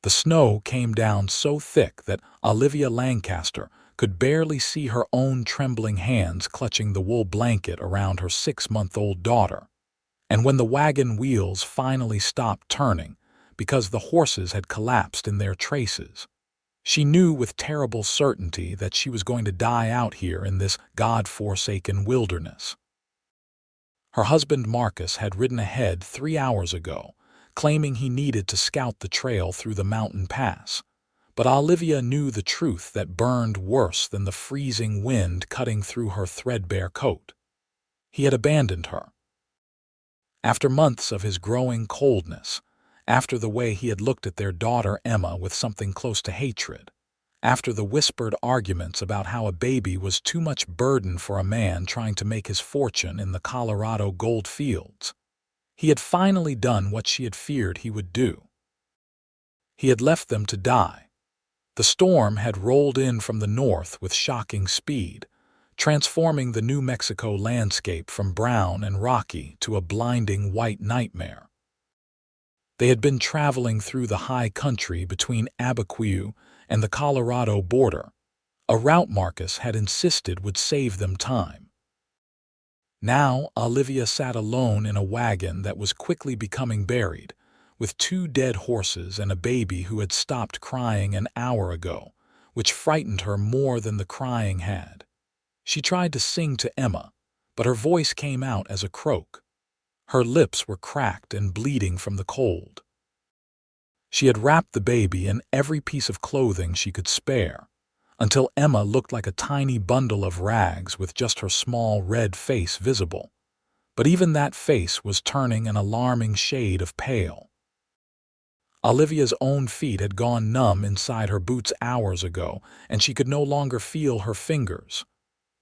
The snow came down so thick that Olivia Lancaster could barely see her own trembling hands clutching the wool blanket around her 6-month-old daughter. And when the wagon wheels finally stopped turning, because the horses had collapsed in their traces, she knew with terrible certainty that she was going to die out here in this God-forsaken wilderness. Her husband Marcus had ridden ahead 3 hours ago, claiming he needed to scout the trail through the mountain pass. But Olivia knew the truth that burned worse than the freezing wind cutting through her threadbare coat. He had abandoned her. After months of his growing coldness, after the way he had looked at their daughter Emma with something close to hatred, after the whispered arguments about how a baby was too much burden for a man trying to make his fortune in the Colorado gold fields, he had finally done what she had feared he would do. He had left them to die. The storm had rolled in from the north with shocking speed, transforming the New Mexico landscape from brown and rocky to a blinding white nightmare. They had been traveling through the high country between Abiquiu and the Colorado border, a route Marcus had insisted would save them time. Now Olivia sat alone in a wagon that was quickly becoming buried, with 2 dead horses and a baby who had stopped crying an hour ago, which frightened her more than the crying had. She tried to sing to Emma, but her voice came out as a croak. Her lips were cracked and bleeding from the cold. She had wrapped the baby in every piece of clothing she could spare, until Emma looked like a tiny bundle of rags with just her small red face visible. But even that face was turning an alarming shade of pale. Olivia's own feet had gone numb inside her boots hours ago, and she could no longer feel her fingers.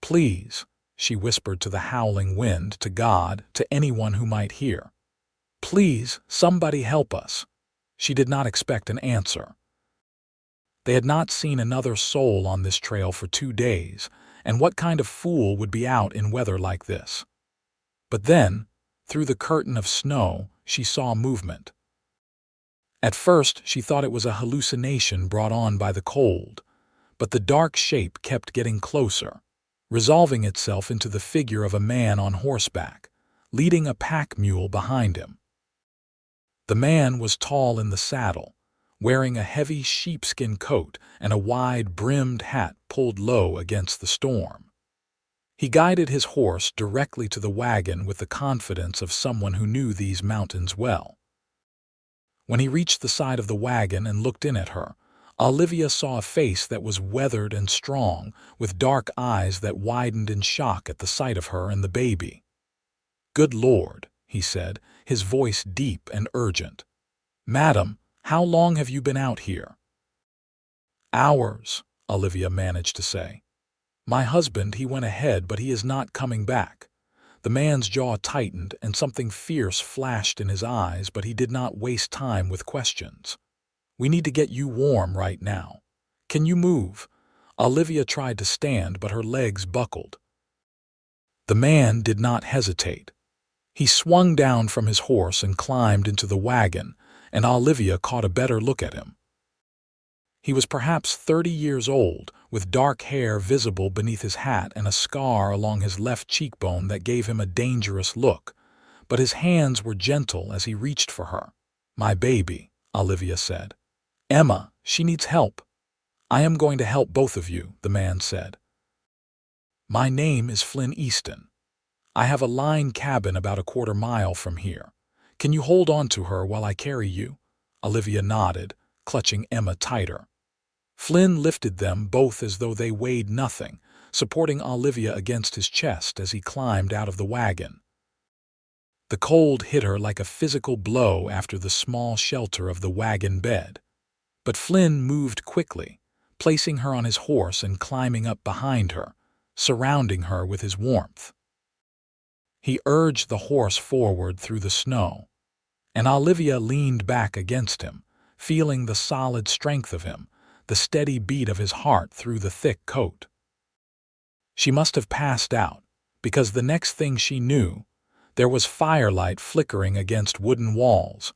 "Please," she whispered to the howling wind, to God, to anyone who might hear. "Please, somebody help us." She did not expect an answer. They had not seen another soul on this trail for 2 days, and what kind of fool would be out in weather like this? But then, through the curtain of snow, she saw movement. At first, she thought it was a hallucination brought on by the cold, but the dark shape kept getting closer, resolving itself into the figure of a man on horseback, leading a pack mule behind him. The man was tall in the saddle, wearing a heavy sheepskin coat and a wide-brimmed hat pulled low against the storm. He guided his horse directly to the wagon with the confidence of someone who knew these mountains well. When he reached the side of the wagon and looked in at her, Olivia saw a face that was weathered and strong, with dark eyes that widened in shock at the sight of her and the baby. "Good Lord," he said, his voice deep and urgent. "Madam, how long have you been out here?" "Hours," Olivia managed to say. "My husband, he went ahead, but he is not coming back." The man's jaw tightened and something fierce flashed in his eyes, but he did not waste time with questions. "We need to get you warm right now. Can you move?" Olivia tried to stand, but her legs buckled. The man did not hesitate. He swung down from his horse and climbed into the wagon, and Olivia caught a better look at him. He was perhaps 30 years old, with dark hair visible beneath his hat and a scar along his left cheekbone that gave him a dangerous look, but his hands were gentle as he reached for her. "My baby," Olivia said. "Emma, she needs help." "I am going to help both of you," the man said. "My name is Flynn Easton. I have a line cabin about a 1/4 mile from here. Can you hold on to her while I carry you?" Olivia nodded, clutching Emma tighter. Flynn lifted them both as though they weighed nothing, supporting Olivia against his chest as he climbed out of the wagon. The cold hit her like a physical blow after the small shelter of the wagon bed. But Flynn moved quickly, placing her on his horse and climbing up behind her, surrounding her with his warmth. He urged the horse forward through the snow, and Olivia leaned back against him, feeling the solid strength of him, the steady beat of his heart through the thick coat. She must have passed out, because the next thing she knew, there was firelight flickering against wooden walls,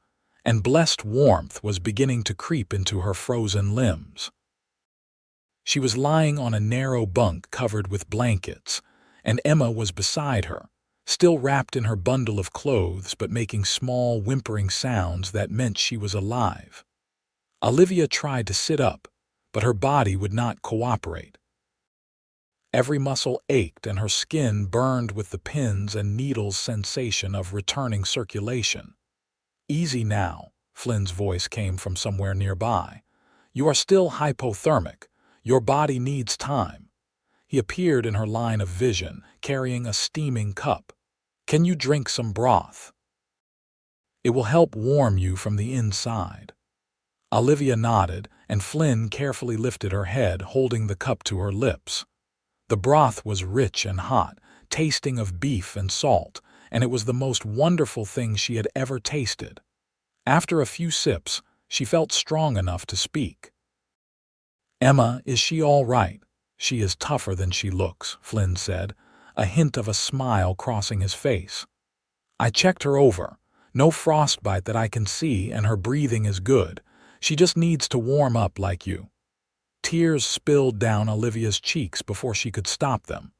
and blessed warmth was beginning to creep into her frozen limbs. She was lying on a narrow bunk covered with blankets, and Emma was beside her, still wrapped in her bundle of clothes but making small, whimpering sounds that meant she was alive. Olivia tried to sit up, but her body would not cooperate. Every muscle ached and her skin burned with the pins and needles sensation of returning circulation. "Easy now," Flynn's voice came from somewhere nearby. "You are still hypothermic. Your body needs time." He appeared in her line of vision, carrying a steaming cup. "Can you drink some broth? It will help warm you from the inside." Olivia nodded, and Flynn carefully lifted her head, holding the cup to her lips. The broth was rich and hot, tasting of beef and salt, and it was the most wonderful thing she had ever tasted. After a few sips, she felt strong enough to speak. "Emma, is she all right?" "She is tougher than she looks," Flynn said, a hint of a smile crossing his face. "I checked her over. No frostbite that I can see, and her breathing is good. She just needs to warm up like you." Tears spilled down Olivia's cheeks before she could stop them.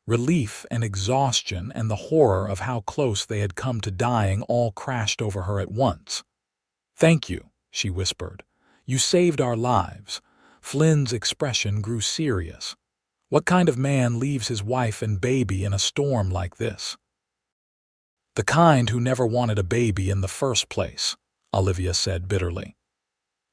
Relief and exhaustion and the horror of how close they had come to dying all crashed over her at once. "Thank you," she whispered. "You saved our lives." Flynn's expression grew serious. What kind of man leaves his wife and baby in a storm like this? "The kind who never wanted a baby in the first place," Olivia said bitterly.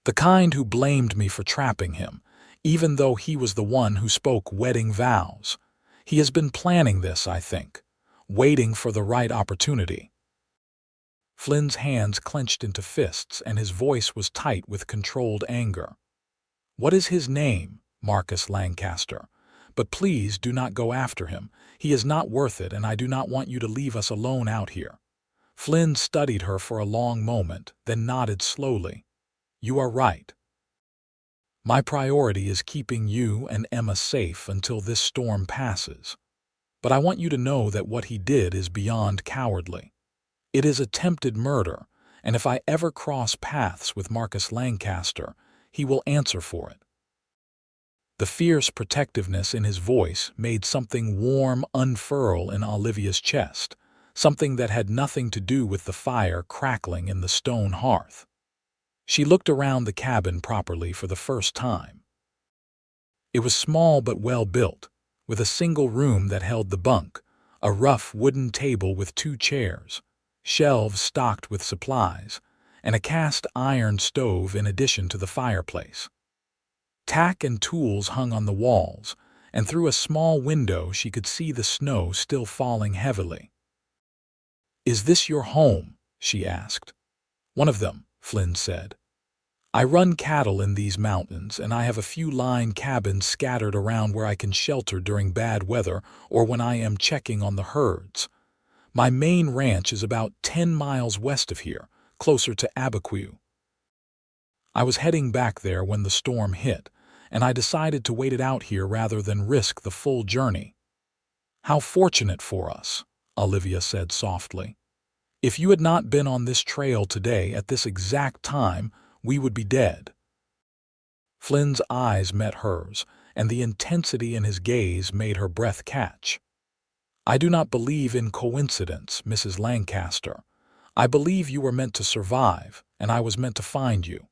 "The kind who blamed me for trapping him, even though he was the one who spoke wedding vows. He has been planning this, I think, waiting for the right opportunity." Flynn's hands clenched into fists, and his voice was tight with controlled anger. "What is his name?" "Marcus Lancaster. But please do not go after him. He is not worth it, and I do not want you to leave us alone out here." Flynn studied her for a long moment, then nodded slowly. "You are right. My priority is keeping you and Emma safe until this storm passes. But I want you to know that what he did is beyond cowardly. It is attempted murder, and if I ever cross paths with Marcus Lancaster, he will answer for it." The fierce protectiveness in his voice made something warm unfurl in Olivia's chest, something that had nothing to do with the fire crackling in the stone hearth. She looked around the cabin properly for the first time. It was small but well built, with a single room that held the bunk, a rough wooden table with 2 chairs, shelves stocked with supplies, and a cast iron stove in addition to the fireplace. Tack and tools hung on the walls, and through a small window she could see the snow still falling heavily. "Is this your home?" she asked. "One of them," Flynn said. "I run cattle in these mountains, and I have a few line cabins scattered around where I can shelter during bad weather or when I am checking on the herds. My main ranch is about 10 miles west of here, closer to Abiquiu. I was heading back there when the storm hit, and I decided to wait it out here rather than risk the full journey." "How fortunate for us," Olivia said softly. "If you had not been on this trail today at this exact time, we would be dead." Flynn's eyes met hers, and the intensity in his gaze made her breath catch. "I do not believe in coincidence, Mrs. Lancaster. I believe you were meant to survive, and I was meant to find you."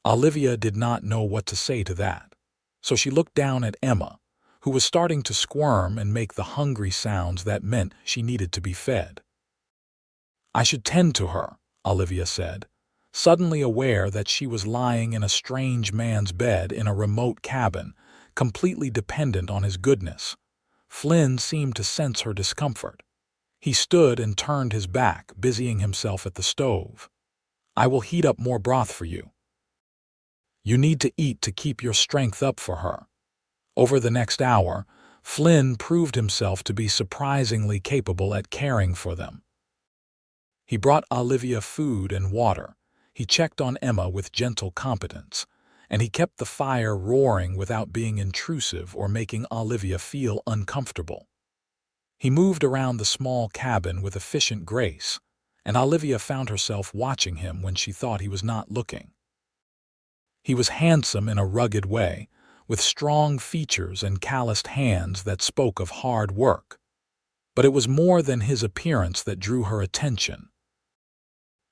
Olivia did not know what to say to that, so she looked down at Emma, who was starting to squirm and make the hungry sounds that meant she needed to be fed. "I should tend to her," Olivia said, suddenly aware that she was lying in a strange man's bed in a remote cabin, completely dependent on his goodness. Flynn seemed to sense her discomfort. He stood and turned his back, busying himself at the stove. "I will heat up more broth for you. You need to eat to keep your strength up for her." Over the next hour, Flynn proved himself to be surprisingly capable at caring for them. He brought Olivia food and water. He checked on Emma with gentle competence, and he kept the fire roaring without being intrusive or making Olivia feel uncomfortable. He moved around the small cabin with efficient grace, and Olivia found herself watching him when she thought he was not looking. He was handsome in a rugged way, with strong features and calloused hands that spoke of hard work. But it was more than his appearance that drew her attention.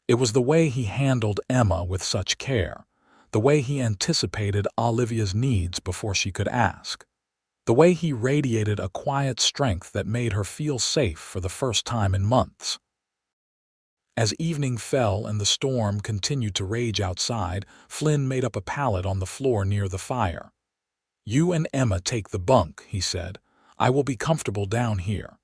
It was the way he handled Emma with such care, the way he anticipated Olivia's needs before she could ask, the way he radiated a quiet strength that made her feel safe for the first time in months. As evening fell and the storm continued to rage outside, Flynn made up a pallet on the floor near the fire. "You and Emma take the bunk," he said. "I will be comfortable down here."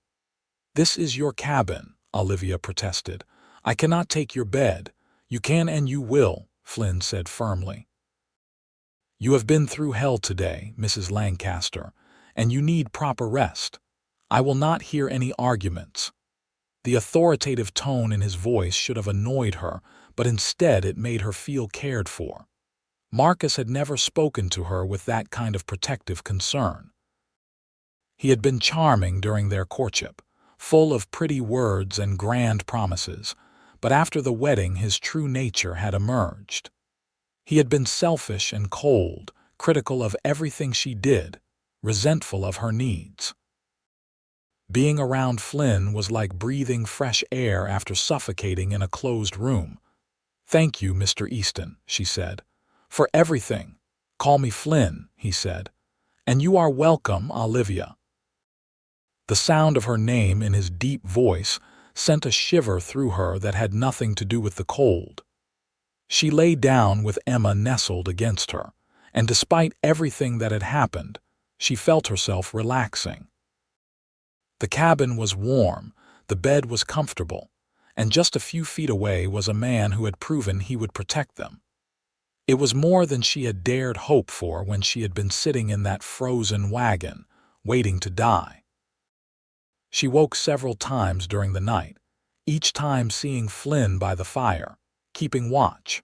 "This is your cabin," Olivia protested. "I cannot take your bed." "You can and you will," Flynn said firmly. "You have been through hell today, Mrs. Lancaster, and you need proper rest. I will not hear any arguments." The authoritative tone in his voice should have annoyed her, but instead it made her feel cared for. Marcus had never spoken to her with that kind of protective concern. He had been charming during their courtship, full of pretty words and grand promises, but after the wedding his true nature had emerged. He had been selfish and cold, critical of everything she did, resentful of her needs. Being around Flynn was like breathing fresh air after suffocating in a closed room. "Thank you, Mr. Easton," she said. "For everything." "Call me Flynn," he said. "And you are welcome, Olivia." The sound of her name in his deep voice sent a shiver through her that had nothing to do with the cold. She lay down with Emma nestled against her, and despite everything that had happened, she felt herself relaxing. The cabin was warm, the bed was comfortable, and just a few feet away was a man who had proven he would protect them. It was more than she had dared hope for when she had been sitting in that frozen wagon, waiting to die. She woke several times during the night, each time seeing Flynn by the fire, keeping watch.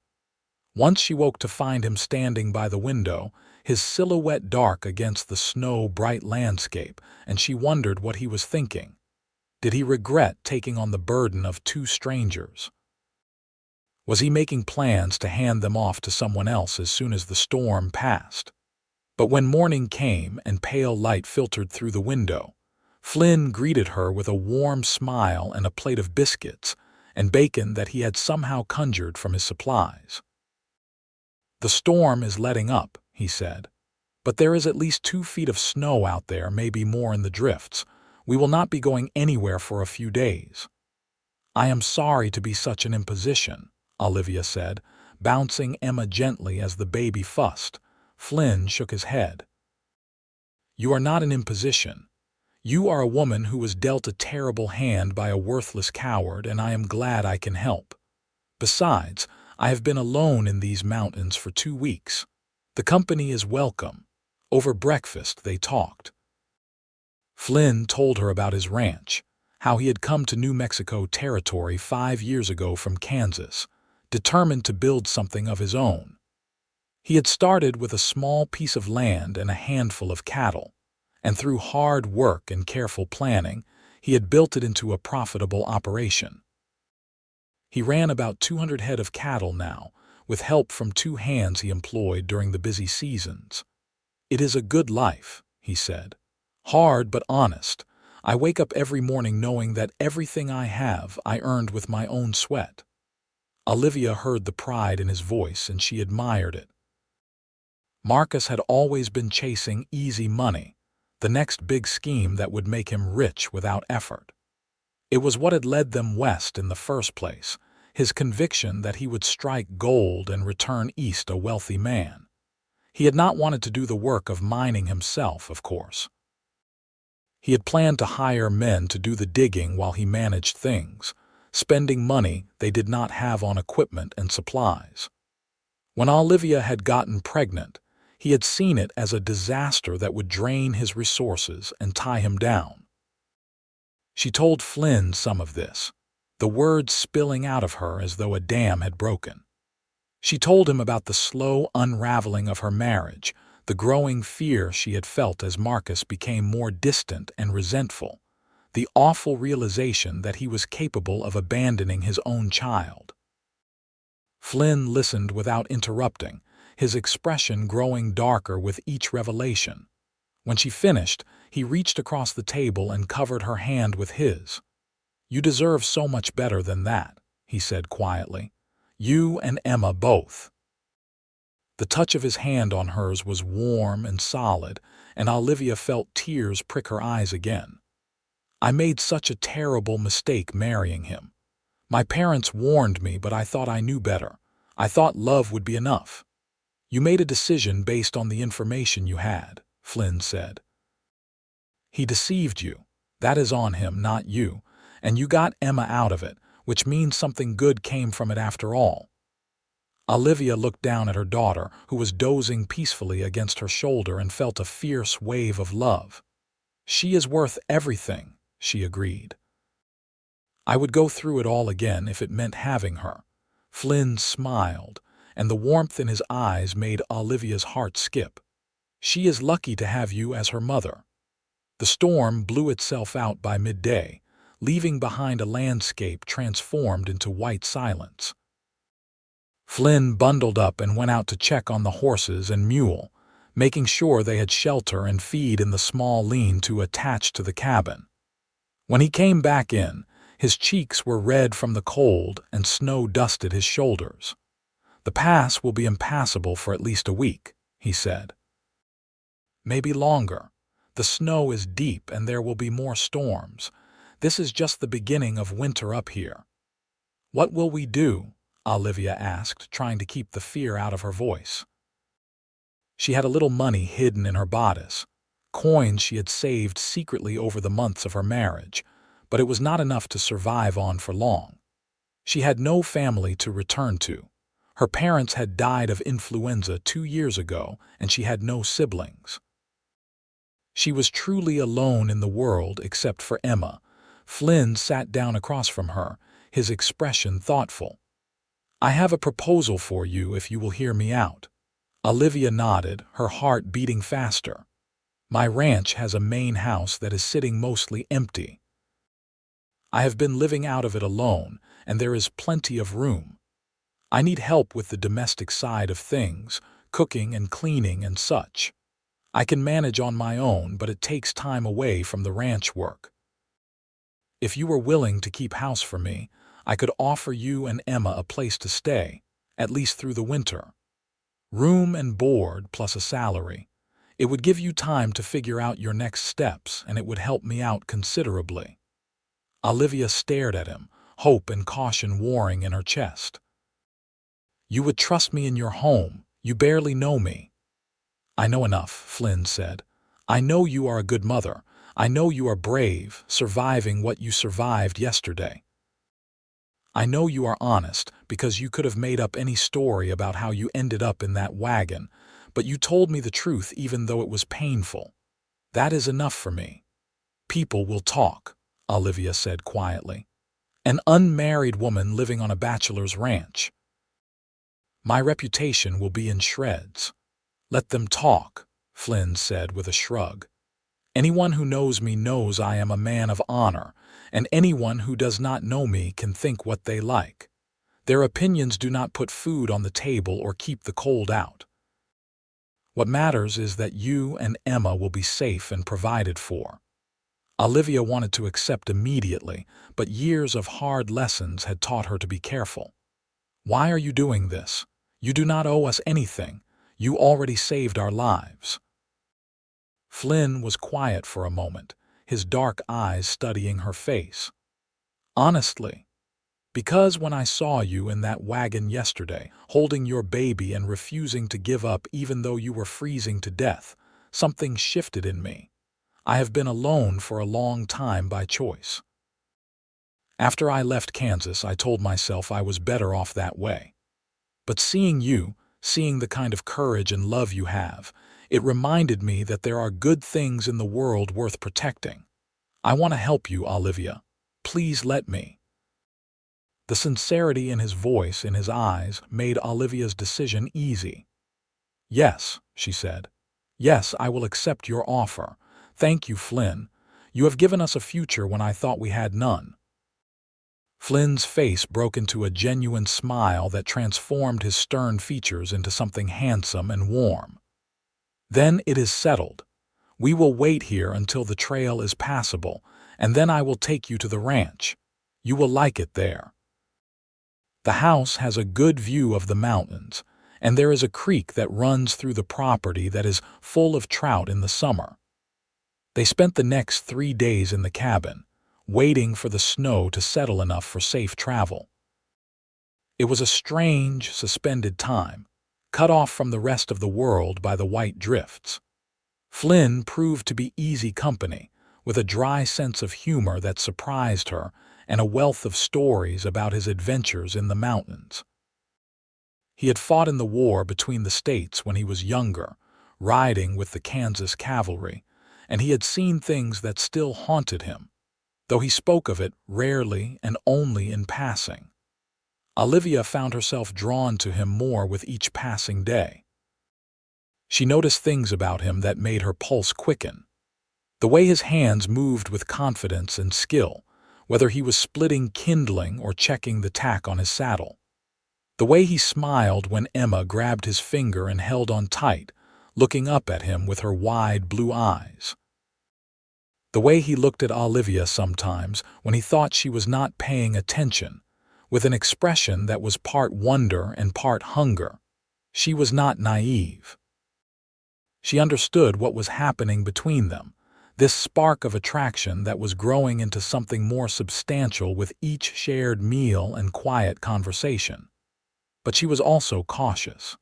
Once she woke to find him standing by the window, his silhouette dark against the snow-bright landscape, and she wondered what he was thinking. Did he regret taking on the burden of two strangers? Was he making plans to hand them off to someone else as soon as the storm passed? But when morning came and pale light filtered through the window, Flynn greeted her with a warm smile and a plate of biscuits and bacon that he had somehow conjured from his supplies. "The storm is letting up," he said, "but there is at least 2 feet of snow out there, maybe more in the drifts. We will not be going anywhere for a few days." "I am sorry to be such an imposition," Olivia said, bouncing Emma gently as the baby fussed. Flynn shook his head. "You are not an imposition. You are a woman who was dealt a terrible hand by a worthless coward, and I am glad I can help. Besides, I have been alone in these mountains for 2 weeks. The company is welcome." Over breakfast they talked. Flynn told her about his ranch, how he had come to New Mexico territory 5 years ago from Kansas, determined to build something of his own. He had started with a small piece of land and a handful of cattle, and through hard work and careful planning, he had built it into a profitable operation. He ran about 200 head of cattle now, with help from 2 hands he employed during the busy seasons. "It is a good life," he said. "Hard but honest. I wake up every morning knowing that everything I have I earned with my own sweat." Olivia heard the pride in his voice and she admired it. Marcus had always been chasing easy money, the next big scheme that would make him rich without effort. It was what had led them west in the first place, his conviction that he would strike gold and return east a wealthy man. He had not wanted to do the work of mining himself, of course. He had planned to hire men to do the digging while he managed things, spending money they did not have on equipment and supplies. When Olivia had gotten pregnant, he had seen it as a disaster that would drain his resources and tie him down. She told Flynn some of this, the words spilling out of her as though a dam had broken. She told him about the slow unraveling of her marriage, the growing fear she had felt as Marcus became more distant and resentful, the awful realization that he was capable of abandoning his own child. Flynn listened without interrupting, his expression growing darker with each revelation. When she finished, he reached across the table and covered her hand with his. "You deserve so much better than that," he said quietly. "You and Emma both." The touch of his hand on hers was warm and solid, and Olivia felt tears prick her eyes again. "I made such a terrible mistake marrying him. My parents warned me, but I thought I knew better. I thought love would be enough." "You made a decision based on the information you had," Flynn said. "He deceived you. That is on him, not you. And you got Emma out of it, which means something good came from it after all." Olivia looked down at her daughter, who was dozing peacefully against her shoulder, and felt a fierce wave of love. "She is worth everything," she agreed. "I would go through it all again if it meant having her." Flynn smiled, and the warmth in his eyes made Olivia's heart skip. "She is lucky to have you as her mother." The storm blew itself out by midday, leaving behind a landscape transformed into white silence. Flynn bundled up and went out to check on the horses and mule, making sure they had shelter and feed in the small lean-to attached to the cabin. When he came back in, his cheeks were red from the cold and snow dusted his shoulders. "The pass will be impassable for at least a week," he said. "Maybe longer. The snow is deep and there will be more storms. This is just the beginning of winter up here." "What will we do?" Olivia asked, trying to keep the fear out of her voice. She had a little money hidden in her bodice, coins she had saved secretly over the months of her marriage, but it was not enough to survive on for long. She had no family to return to. Her parents had died of influenza 2 years ago, and she had no siblings. She was truly alone in the world except for Emma. Flynn sat down across from her, his expression thoughtful. "I have a proposal for you if you will hear me out." Olivia nodded, her heart beating faster. "My ranch has a main house that is sitting mostly empty. I have been living out of it alone, and there is plenty of room. I need help with the domestic side of things, cooking and cleaning and such. I can manage on my own, but it takes time away from the ranch work. If you were willing to keep house for me, I could offer you and Emma a place to stay, at least through the winter. Room and board plus a salary. It would give you time to figure out your next steps, and it would help me out considerably." Olivia stared at him, hope and caution warring in her chest. "You would trust me in your home. You barely know me." "I know enough," Flynn said. "I know you are a good mother. I know you are brave, surviving what you survived yesterday. I know you are honest, because you could have made up any story about how you ended up in that wagon, but you told me the truth even though it was painful. That is enough for me." "People will talk," Olivia said quietly. "An unmarried woman living on a bachelor's ranch. My reputation will be in shreds." "Let them talk," Flynn said with a shrug. "Anyone who knows me knows I am a man of honor, and anyone who does not know me can think what they like. Their opinions do not put food on the table or keep the cold out. What matters is that you and Emma will be safe and provided for." Olivia wanted to accept immediately, but years of hard lessons had taught her to be careful. "Why are you doing this? You do not owe us anything. You already saved our lives." Flynn was quiet for a moment, his dark eyes studying her face. "Honestly, because when I saw you in that wagon yesterday, holding your baby and refusing to give up even though you were freezing to death, something shifted in me. I have been alone for a long time by choice. After I left Kansas, I told myself I was better off that way. But seeing you, seeing the kind of courage and love you have, it reminded me that there are good things in the world worth protecting. I want to help you, Olivia. Please let me." The sincerity in his voice, in his eyes, made Olivia's decision easy. "Yes," she said. "Yes, I will accept your offer. Thank you, Flynn. You have given us a future when I thought we had none." Flynn's face broke into a genuine smile that transformed his stern features into something handsome and warm. "Then it is settled. We will wait here until the trail is passable, and then I will take you to the ranch. You will like it there. The house has a good view of the mountains, and there is a creek that runs through the property that is full of trout in the summer." They spent the next 3 days in the cabin, waiting for the snow to settle enough for safe travel. It was a strange, suspended time, cut off from the rest of the world by the white drifts. Flynn proved to be easy company, with a dry sense of humor that surprised her and a wealth of stories about his adventures in the mountains. He had fought in the war between the states when he was younger, riding with the Kansas cavalry, and he had seen things that still haunted him, though he spoke of it rarely and only in passing. Olivia found herself drawn to him more with each passing day. She noticed things about him that made her pulse quicken. The way his hands moved with confidence and skill, whether he was splitting kindling or checking the tack on his saddle. The way he smiled when Emma grabbed his finger and held on tight, looking up at him with her wide blue eyes. The way he looked at Olivia sometimes when he thought she was not paying attention, with an expression that was part wonder and part hunger. She was not naive. She understood what was happening between them, this spark of attraction that was growing into something more substantial with each shared meal and quiet conversation. But she was also cautious.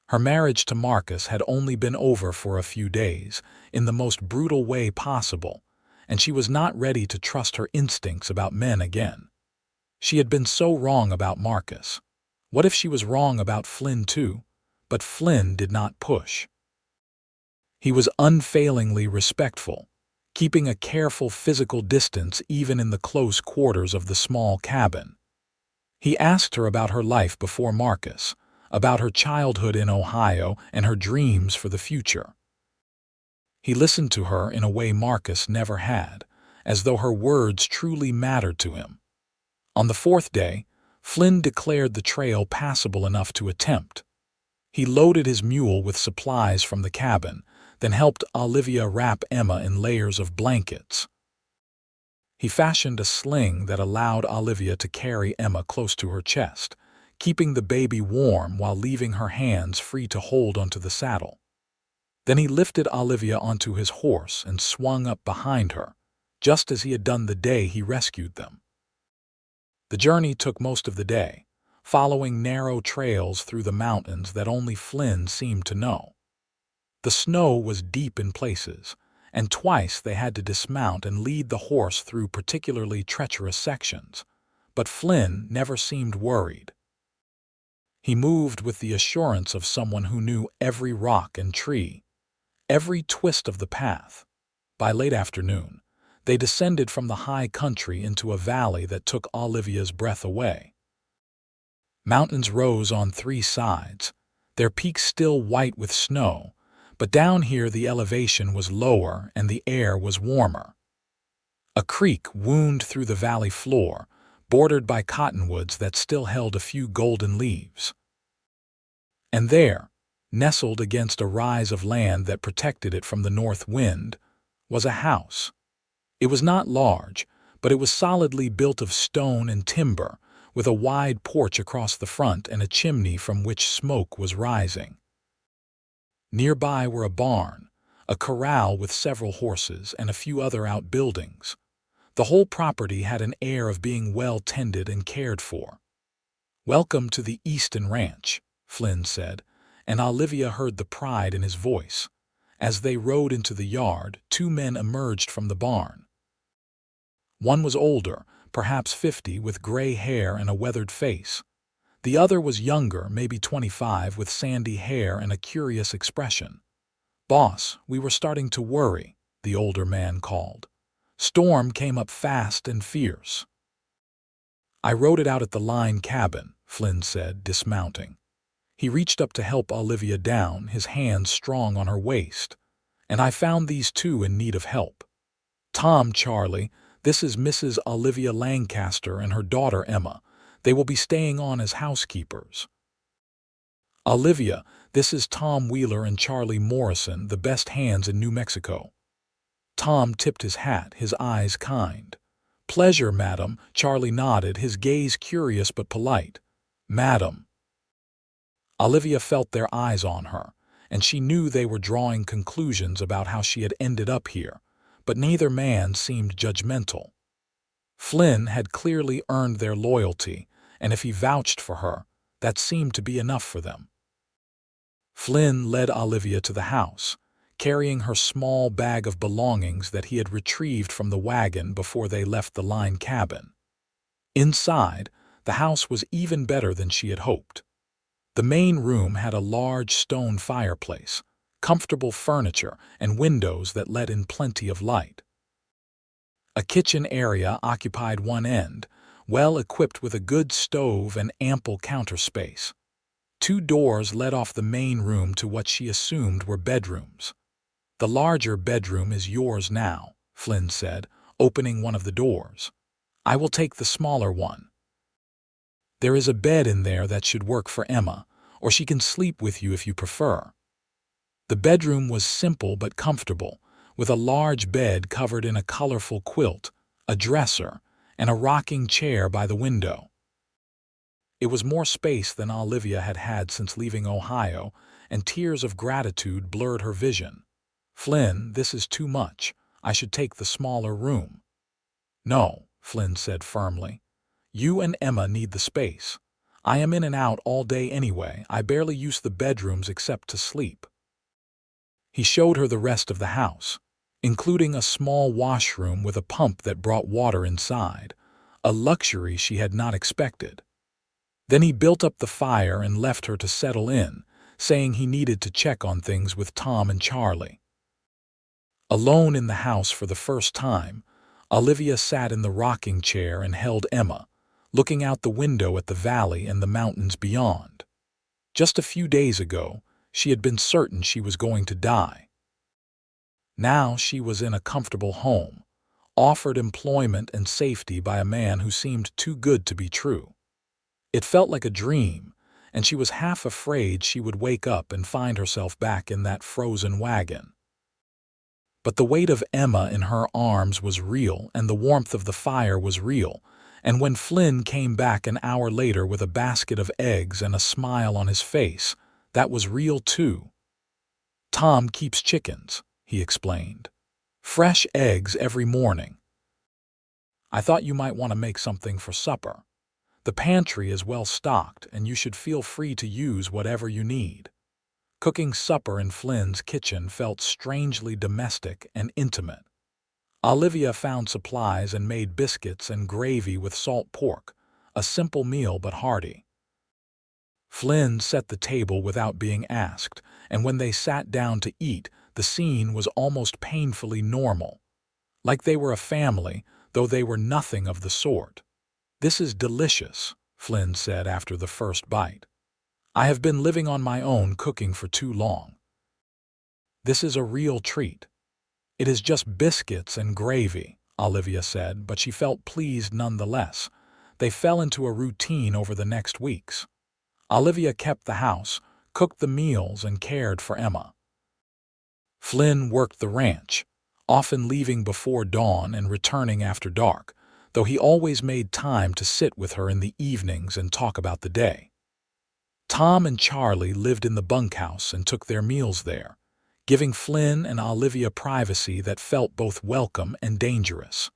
Her marriage to Marcus had only been over for a few days, in the most brutal way possible, and she was not ready to trust her instincts about men again. She had been so wrong about Marcus. What if she was wrong about Flynn too? But Flynn did not push. He was unfailingly respectful, keeping a careful physical distance even in the close quarters of the small cabin. He asked her about her life before Marcus, about her childhood in Ohio and her dreams for the future. He listened to her in a way Marcus never had, as though her words truly mattered to him. On the 4th day, Flynn declared the trail passable enough to attempt. He loaded his mule with supplies from the cabin, then helped Olivia wrap Emma in layers of blankets. He fashioned a sling that allowed Olivia to carry Emma close to her chest, keeping the baby warm while leaving her hands free to hold onto the saddle. Then he lifted Olivia onto his horse and swung up behind her, just as he had done the day he rescued them. The journey took most of the day, following narrow trails through the mountains that only Flynn seemed to know. The snow was deep in places, and twice they had to dismount and lead the horse through particularly treacherous sections, but Flynn never seemed worried. He moved with the assurance of someone who knew every rock and tree, every twist of the path. By late afternoon, they descended from the high country into a valley that took Olivia's breath away. Mountains rose on 3 sides, their peaks still white with snow, but down here the elevation was lower and the air was warmer. A creek wound through the valley floor, bordered by cottonwoods that still held a few golden leaves. And there, nestled against a rise of land that protected it from the north wind, was a house. It was not large, but it was solidly built of stone and timber, with a wide porch across the front and a chimney from which smoke was rising. Nearby were a barn, a corral with several horses, and a few other outbuildings. The whole property had an air of being well tended and cared for. "Welcome to the Easton Ranch," Flynn said, and Olivia heard the pride in his voice. As they rode into the yard, 2 men emerged from the barn. One was older, perhaps 50, with gray hair and a weathered face. The other was younger, maybe 25, with sandy hair and a curious expression. "Boss, we were starting to worry," the older man called. "Storm came up fast and fierce." "I rode it out at the line cabin," Flynn said, dismounting. He reached up to help Olivia down, his hands strong on her waist. "And I found these 2 in need of help." Tom, Charlie, this is Mrs. Olivia Lancaster and her daughter Emma. They will be staying on as housekeepers. Olivia, this is Tom Wheeler and Charlie Morrison, the best hands in New Mexico. Tom tipped his hat, his eyes kind. Pleasure, madam, Charlie nodded, his gaze curious but polite. Madam. Olivia felt their eyes on her, and she knew they were drawing conclusions about how she had ended up here, but neither man seemed judgmental. Flynn had clearly earned their loyalty, and if he vouched for her, that seemed to be enough for them. Flynn led Olivia to the house, carrying her small bag of belongings that he had retrieved from the wagon before they left the line cabin. Inside, the house was even better than she had hoped. The main room had a large stone fireplace, comfortable furniture, and windows that let in plenty of light. A kitchen area occupied one end, well equipped with a good stove and ample counter space. 2 doors led off the main room to what she assumed were bedrooms. The larger bedroom is yours now, Flynn said, opening one of the doors. I will take the smaller one. There is a bed in there that should work for Emma, or she can sleep with you if you prefer. The bedroom was simple but comfortable, with a large bed covered in a colorful quilt, a dresser, and a rocking chair by the window. It was more space than Olivia had had since leaving Ohio, and tears of gratitude blurred her vision. Flynn, this is too much. I should take the smaller room. No, Flynn said firmly. You and Emma need the space. I am in and out all day anyway. I barely use the bedrooms except to sleep. He showed her the rest of the house, including a small washroom with a pump that brought water inside, a luxury she had not expected. Then he built up the fire and left her to settle in, saying he needed to check on things with Tom and Charlie. Alone in the house for the first time, Olivia sat in the rocking chair and held Emma, looking out the window at the valley and the mountains beyond. Just a few days ago, she had been certain she was going to die. Now she was in a comfortable home, offered employment and safety by a man who seemed too good to be true. It felt like a dream, and she was half afraid she would wake up and find herself back in that frozen wagon. But the weight of Emma in her arms was real, and the warmth of the fire was real, and when Flynn came back an hour later with a basket of eggs and a smile on his face, that was real too. Tom keeps chickens, he explained. Fresh eggs every morning. I thought you might want to make something for supper. The pantry is well stocked, and you should feel free to use whatever you need. Cooking supper in Flynn's kitchen felt strangely domestic and intimate. Olivia found supplies and made biscuits and gravy with salt pork, a simple meal but hearty. Flynn set the table without being asked, and when they sat down to eat, the scene was almost painfully normal. Like they were a family, though they were nothing of the sort. This is delicious, Flynn said after the first bite. I have been living on my own cooking for too long. This is a real treat. It is just biscuits and gravy, Olivia said, but she felt pleased nonetheless. They fell into a routine over the next weeks. Olivia kept the house, cooked the meals, and cared for Emma. Flynn worked the ranch, often leaving before dawn and returning after dark, though he always made time to sit with her in the evenings and talk about the day. Tom and Charlie lived in the bunkhouse and took their meals there, giving Flynn and Olivia privacy that felt both welcome and dangerous.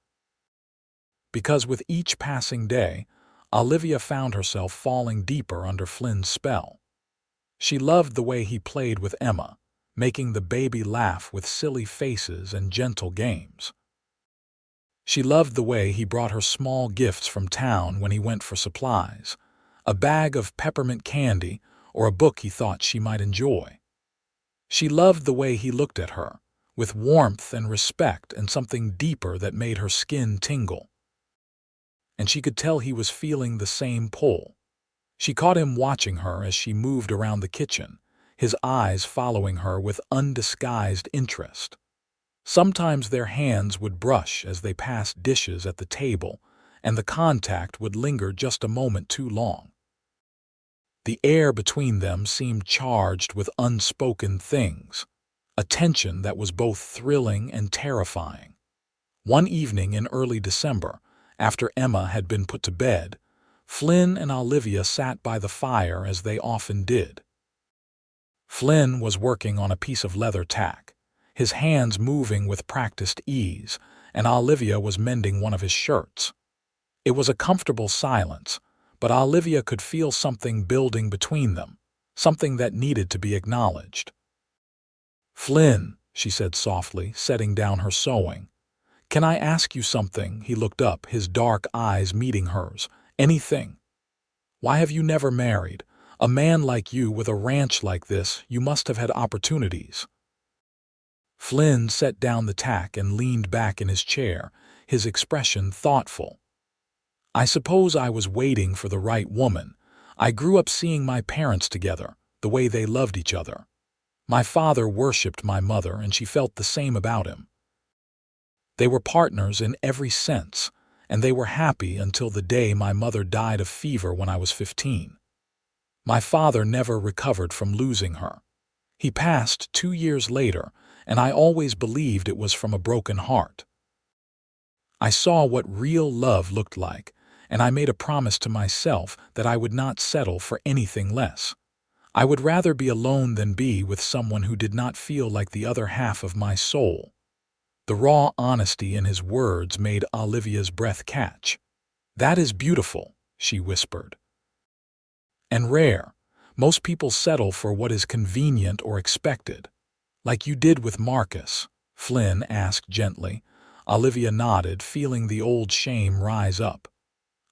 Because with each passing day, Olivia found herself falling deeper under Flynn's spell. She loved the way he played with Emma, making the baby laugh with silly faces and gentle games. She loved the way he brought her small gifts from town when he went for supplies, a bag of peppermint candy or a book he thought she might enjoy. She loved the way he looked at her, with warmth and respect and something deeper that made her skin tingle. And she could tell he was feeling the same pull. She caught him watching her as she moved around the kitchen, his eyes following her with undisguised interest. Sometimes their hands would brush as they passed dishes at the table, and the contact would linger just a moment too long. The air between them seemed charged with unspoken things, a tension that was both thrilling and terrifying. One evening in early December, after Emma had been put to bed, Flynn and Olivia sat by the fire as they often did. Flynn was working on a piece of leather tack, his hands moving with practiced ease, and Olivia was mending one of his shirts. It was a comfortable silence, but Olivia could feel something building between them, something that needed to be acknowledged. "Flynn," she said softly, setting down her sewing, "can I ask you something?" He looked up, his dark eyes meeting hers. "Anything? Why have you never married? A man like you with a ranch like this, you must have had opportunities." Flynn set down the tack and leaned back in his chair, his expression thoughtful. "I suppose I was waiting for the right woman. I grew up seeing my parents together, the way they loved each other. My father worshipped my mother, and she felt the same about him. They were partners in every sense, and they were happy until the day my mother died of fever when I was 15. My father never recovered from losing her. He passed 2 years later, and I always believed it was from a broken heart. I saw what real love looked like, and I made a promise to myself that I would not settle for anything less. I would rather be alone than be with someone who did not feel like the other half of my soul." The raw honesty in his words made Olivia's breath catch. "That is beautiful," she whispered. "And rare. Most people settle for what is convenient or expected." "Like you did with Marcus?" Flynn asked gently. Olivia nodded, feeling the old shame rise up.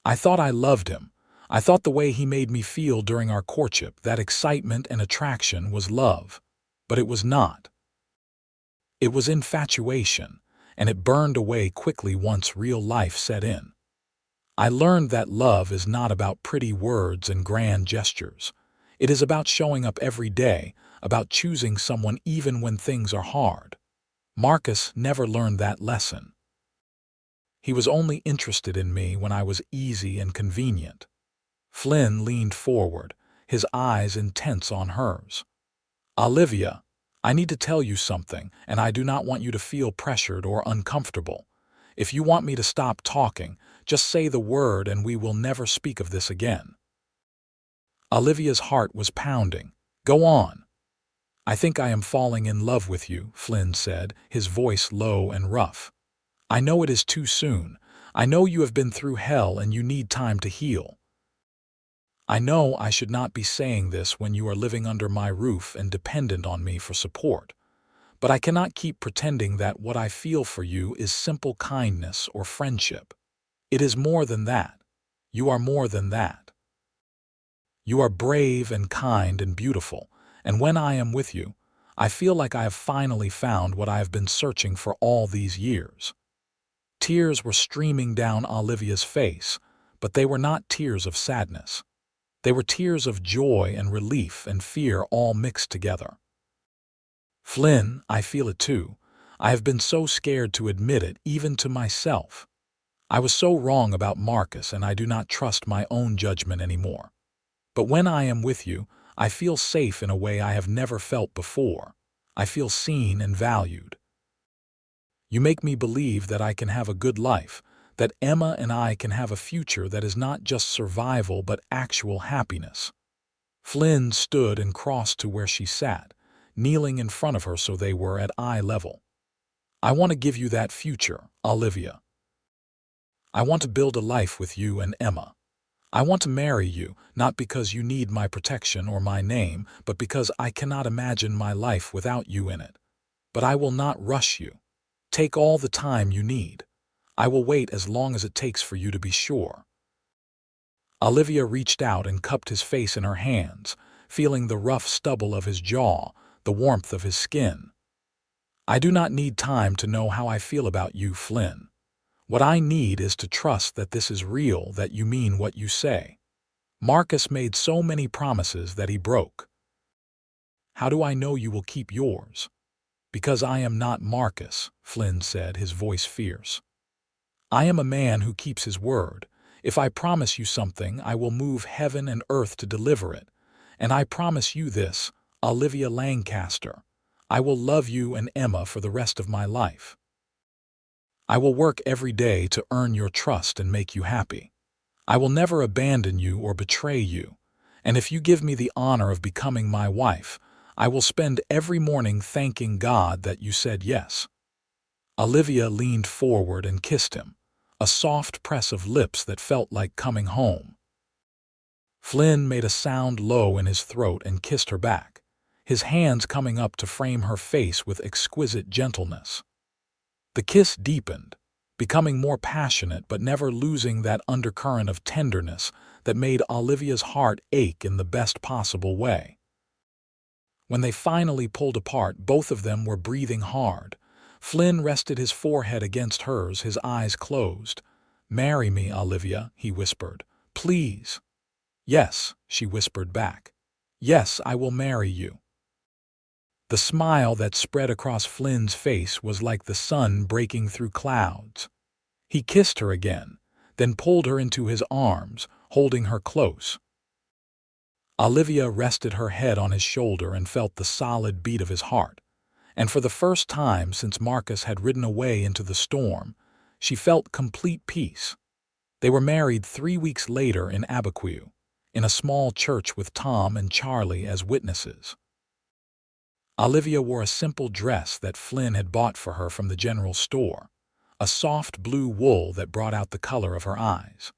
"I thought I loved him. I thought the way he made me feel during our courtship, that excitement and attraction, was love. But it was not. It was infatuation, and it burned away quickly once real life set in. I learned that love is not about pretty words and grand gestures. It is about showing up every day, about choosing someone even when things are hard. Marcus never learned that lesson. He was only interested in me when I was easy and convenient." Flynn leaned forward, his eyes intense on hers. "Olivia, I need to tell you something, and I do not want you to feel pressured or uncomfortable. If you want me to stop talking, just say the word and we will never speak of this again." Olivia's heart was pounding. "Go on." "I think I am falling in love with you," Flynn said, his voice low and rough. "I know it is too soon. I know you have been through hell and you need time to heal. I know I should not be saying this when you are living under my roof and dependent on me for support. But I cannot keep pretending that what I feel for you is simple kindness or friendship. It is more than that. You are more than that. You are brave and kind and beautiful, and when I am with you, I feel like I have finally found what I have been searching for all these years." Tears were streaming down Olivia's face, but they were not tears of sadness. They were tears of joy and relief and fear all mixed together. "Flynn, I feel it too. I have been so scared to admit it, even to myself. I was so wrong about Marcus, and I do not trust my own judgment anymore. But when I am with you, I feel safe in a way I have never felt before. I feel seen and valued. You make me believe that I can have a good life, that Emma and I can have a future that is not just survival but actual happiness." Flynn stood and crossed to where she sat, kneeling in front of her so they were at eye level. "I want to give you that future, Olivia. I want to build a life with you and Emma. I want to marry you, not because you need my protection or my name, but because I cannot imagine my life without you in it. But I will not rush you. Take all the time you need. I will wait as long as it takes for you to be sure." Olivia reached out and cupped his face in her hands, feeling the rough stubble of his jaw, the warmth of his skin. "I do not need time to know how I feel about you, Flynn. What I need is to trust that this is real, that you mean what you say. Marcus made so many promises that he broke. How do I know you will keep yours? "Because I am not Marcus," Flynn said, his voice fierce. "I am a man who keeps his word. If I promise you something, I will move heaven and earth to deliver it. And I promise you this, Olivia Lancaster. I will love you and Emma for the rest of my life. I will work every day to earn your trust and make you happy. I will never abandon you or betray you. And if you give me the honor of becoming my wife, I will spend every morning thanking God that you said yes." Olivia leaned forward and kissed him, a soft press of lips that felt like coming home. Flynn made a sound low in his throat and kissed her back, his hands coming up to frame her face with exquisite gentleness. The kiss deepened, becoming more passionate but never losing that undercurrent of tenderness that made Olivia's heart ache in the best possible way. When they finally pulled apart, both of them were breathing hard. Flynn rested his forehead against hers, his eyes closed. "Marry me, Olivia," he whispered. "Please." "Yes," she whispered back. "Yes, I will marry you." The smile that spread across Flynn's face was like the sun breaking through clouds. He kissed her again, then pulled her into his arms, holding her close. Olivia rested her head on his shoulder and felt the solid beat of his heart. And for the first time since Marcus had ridden away into the storm, she felt complete peace. They were married 3 weeks later in Abiquiu, in a small church with Tom and Charlie as witnesses. Olivia wore a simple dress that Flynn had bought for her from the general store, a soft blue wool that brought out the color of her eyes.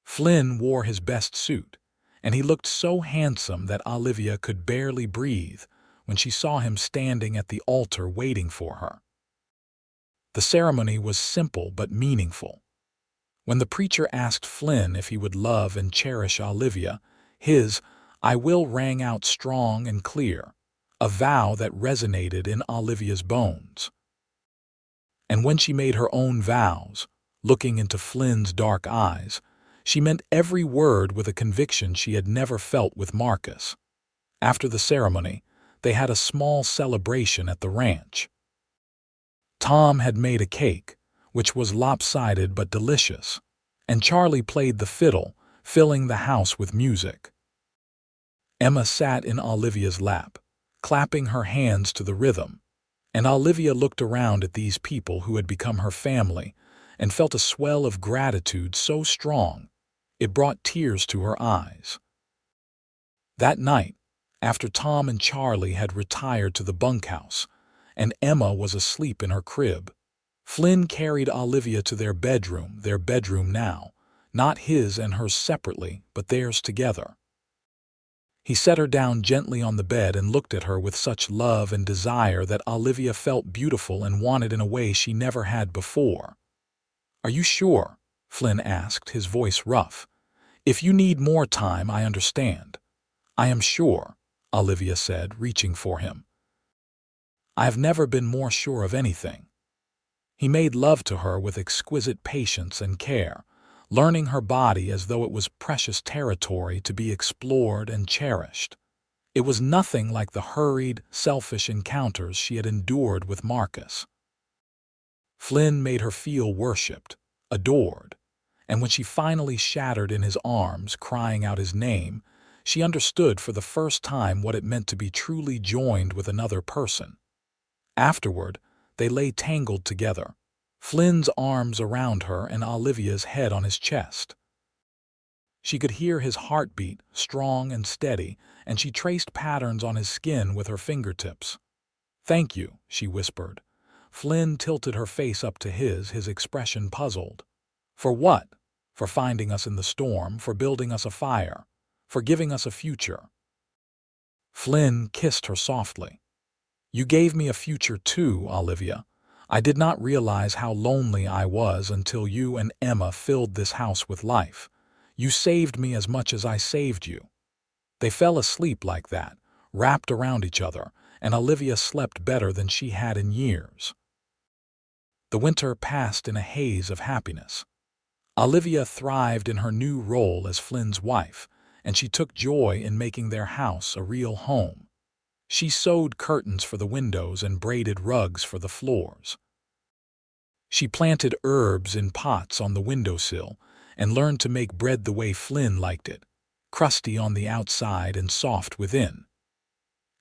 Flynn wore his best suit, and he looked so handsome that Olivia could barely breathe when she saw him standing at the altar waiting for her. The ceremony was simple but meaningful. When the preacher asked Flynn if he would love and cherish Olivia, his "I will" rang out strong and clear, a vow that resonated in Olivia's bones. And when she made her own vows, looking into Flynn's dark eyes, she meant every word with a conviction she had never felt with Marcus. After the ceremony, they had a small celebration at the ranch. Tom had made a cake, which was lopsided but delicious, and Charlie played the fiddle, filling the house with music. Emma sat in Olivia's lap, clapping her hands to the rhythm, and Olivia looked around at these people who had become her family and felt a swell of gratitude so strong it brought tears to her eyes. That night, after Tom and Charlie had retired to the bunkhouse, and Emma was asleep in her crib, Flynn carried Olivia to their bedroom now, not his and hers separately, but theirs together. He set her down gently on the bed and looked at her with such love and desire that Olivia felt beautiful and wanted in a way she never had before. "Are you sure?" Flynn asked, his voice rough. "If you need more time, I understand." "I am sure," Olivia said, reaching for him. "I have never been more sure of anything." He made love to her with exquisite patience and care, learning her body as though it was precious territory to be explored and cherished. It was nothing like the hurried, selfish encounters she had endured with Marcus. Flynn made her feel worshipped, adored, and when she finally shattered in his arms, crying out his name, she understood for the first time what it meant to be truly joined with another person. Afterward, they lay tangled together, Flynn's arms around her and Olivia's head on his chest. She could hear his heartbeat, strong and steady, and she traced patterns on his skin with her fingertips. "Thank you," she whispered. Flynn tilted her face up to his expression puzzled. "For what?" "For finding us in the storm, for building us a fire, for giving us a future." Flynn kissed her softly. "You gave me a future too, Olivia. I did not realize how lonely I was until you and Emma filled this house with life. You saved me as much as I saved you." They fell asleep like that, wrapped around each other, and Olivia slept better than she had in years. The winter passed in a haze of happiness. Olivia thrived in her new role as Flynn's wife, and she took joy in making their house a real home. She sewed curtains for the windows and braided rugs for the floors. She planted herbs in pots on the windowsill and learned to make bread the way Flynn liked it, crusty on the outside and soft within.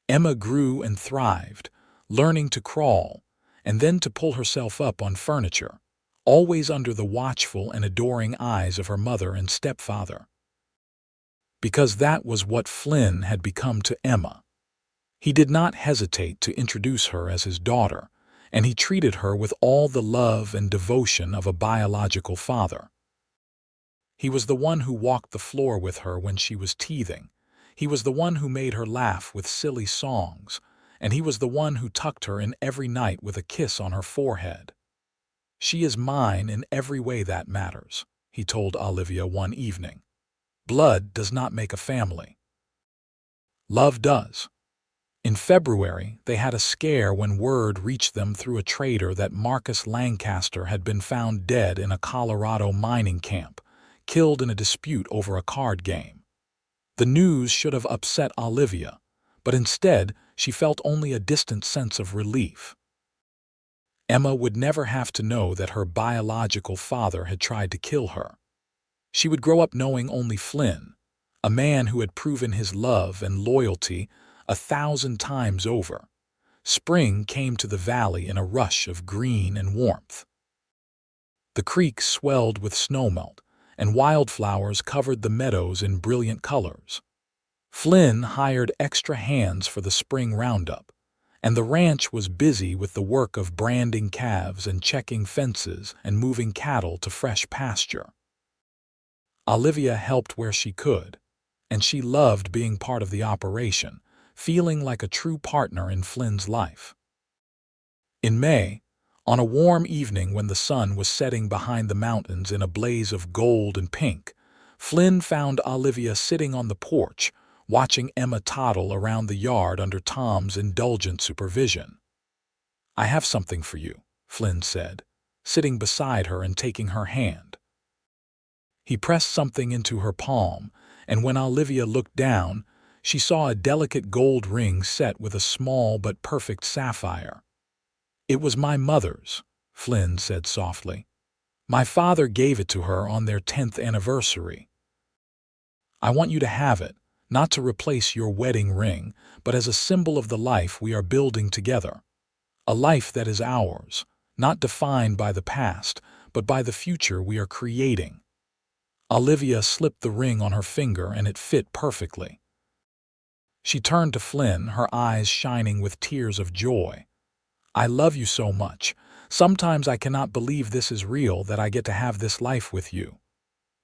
Emma grew and thrived, learning to crawl and then to pull herself up on furniture, always under the watchful and adoring eyes of her mother and stepfather. Because that was what Flynn had become to Emma. He did not hesitate to introduce her as his daughter, and he treated her with all the love and devotion of a biological father. He was the one who walked the floor with her when she was teething. He was the one who made her laugh with silly songs, and he was the one who tucked her in every night with a kiss on her forehead. "She is mine in every way that matters," he told Olivia one evening. "Blood does not make a family. Love does." In February, they had a scare when word reached them through a trader that Marcus Lancaster had been found dead in a Colorado mining camp, killed in a dispute over a card game. The news should have upset Olivia, but instead she felt only a distant sense of relief. Emma would never have to know that her biological father had tried to kill her. She would grow up knowing only Flynn, a man who had proven his love and loyalty 1,000 times over. Spring came to the valley in a rush of green and warmth. The creek swelled with snowmelt, and wildflowers covered the meadows in brilliant colors. Flynn hired extra hands for the spring roundup, and the ranch was busy with the work of branding calves and checking fences and moving cattle to fresh pasture. Olivia helped where she could, and she loved being part of the operation, feeling like a true partner in Flynn's life. In May, on a warm evening when the sun was setting behind the mountains in a blaze of gold and pink, Flynn found Olivia sitting on the porch, watching Emma toddle around the yard under Tom's indulgent supervision. "I have something for you," Flynn said, sitting beside her and taking her hand. He pressed something into her palm, and when Olivia looked down, she saw a delicate gold ring set with a small but perfect sapphire. "It was my mother's," Flynn said softly. "My father gave it to her on their 10th anniversary. I want you to have it, not to replace your wedding ring, but as a symbol of the life we are building together. A life that is ours, not defined by the past, but by the future we are creating." Olivia slipped the ring on her finger and it fit perfectly. She turned to Flynn, her eyes shining with tears of joy. "I love you so much. Sometimes I cannot believe this is real, that I get to have this life with you."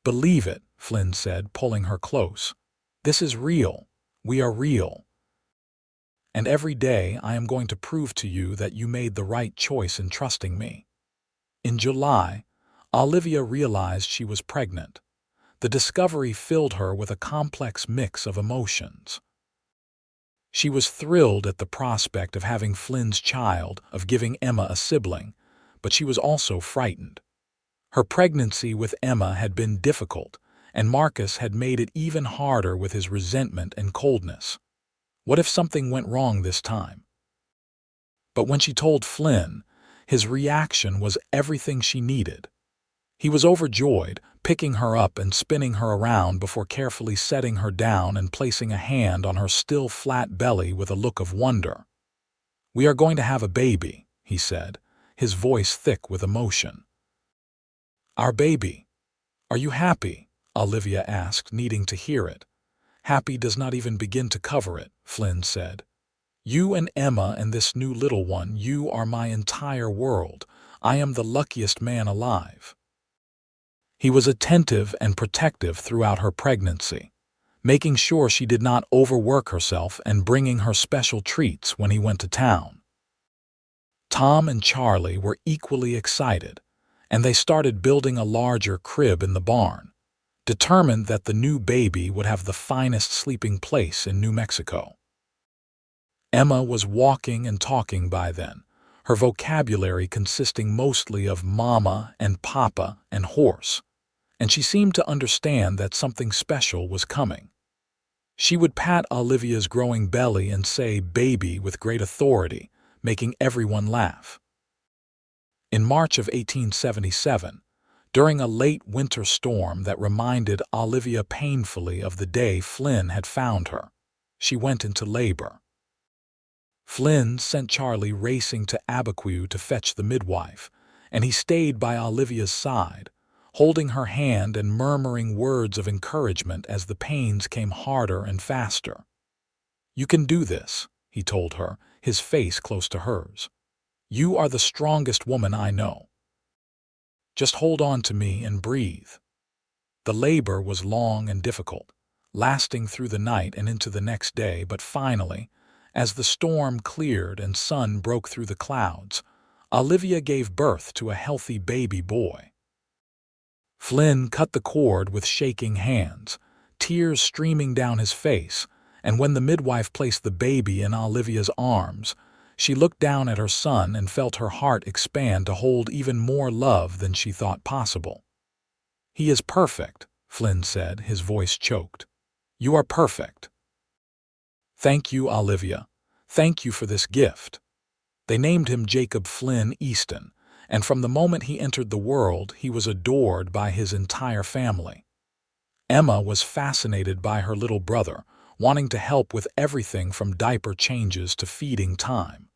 "Believe it," Flynn said, pulling her close. "This is real. We are real. And every day I am going to prove to you that you made the right choice in trusting me." In July, Olivia realized she was pregnant. The discovery filled her with a complex mix of emotions. She was thrilled at the prospect of having Flynn's child, of giving Emma a sibling, but she was also frightened. Her pregnancy with Emma had been difficult, and Marcus had made it even harder with his resentment and coldness. What if something went wrong this time? But when she told Flynn, his reaction was everything she needed. He was overjoyed, picking her up and spinning her around before carefully setting her down and placing a hand on her still flat belly with a look of wonder. "We are going to have a baby," he said, his voice thick with emotion. "Our baby. Are you happy?" Olivia asked, needing to hear it. "Happy does not even begin to cover it," Flynn said. "You and Emma and this new little one, you are my entire world. I am the luckiest man alive." He was attentive and protective throughout her pregnancy, making sure she did not overwork herself and bringing her special treats when he went to town. Tom and Charlie were equally excited, and they started building a larger crib in the barn, determined that the new baby would have the finest sleeping place in New Mexico. Emma was walking and talking by then, her vocabulary consisting mostly of mama and papa and horse, and she seemed to understand that something special was coming. She would pat Olivia's growing belly and say "baby" with great authority, making everyone laugh. In March of 1877, during a late winter storm that reminded Olivia painfully of the day Flynn had found her, she went into labor. Flynn sent Charlie racing to Abiquiu to fetch the midwife, and he stayed by Olivia's side, holding her hand and murmuring words of encouragement as the pains came harder and faster. "You can do this," he told her, his face close to hers. "You are the strongest woman I know. Just hold on to me and breathe." The labor was long and difficult, lasting through the night and into the next day, but finally, as the storm cleared and sun broke through the clouds, Olivia gave birth to a healthy baby boy. Flynn cut the cord with shaking hands, tears streaming down his face, and when the midwife placed the baby in Olivia's arms, she looked down at her son and felt her heart expand to hold even more love than she thought possible. "He is perfect," Flynn said, his voice choked. "You are perfect." "Thank you, Olivia. Thank you for this gift." They named him Jacob Flynn Easton, and from the moment he entered the world, he was adored by his entire family. Emma was fascinated by her little brother, wanting to help with everything from diaper changes to feeding time.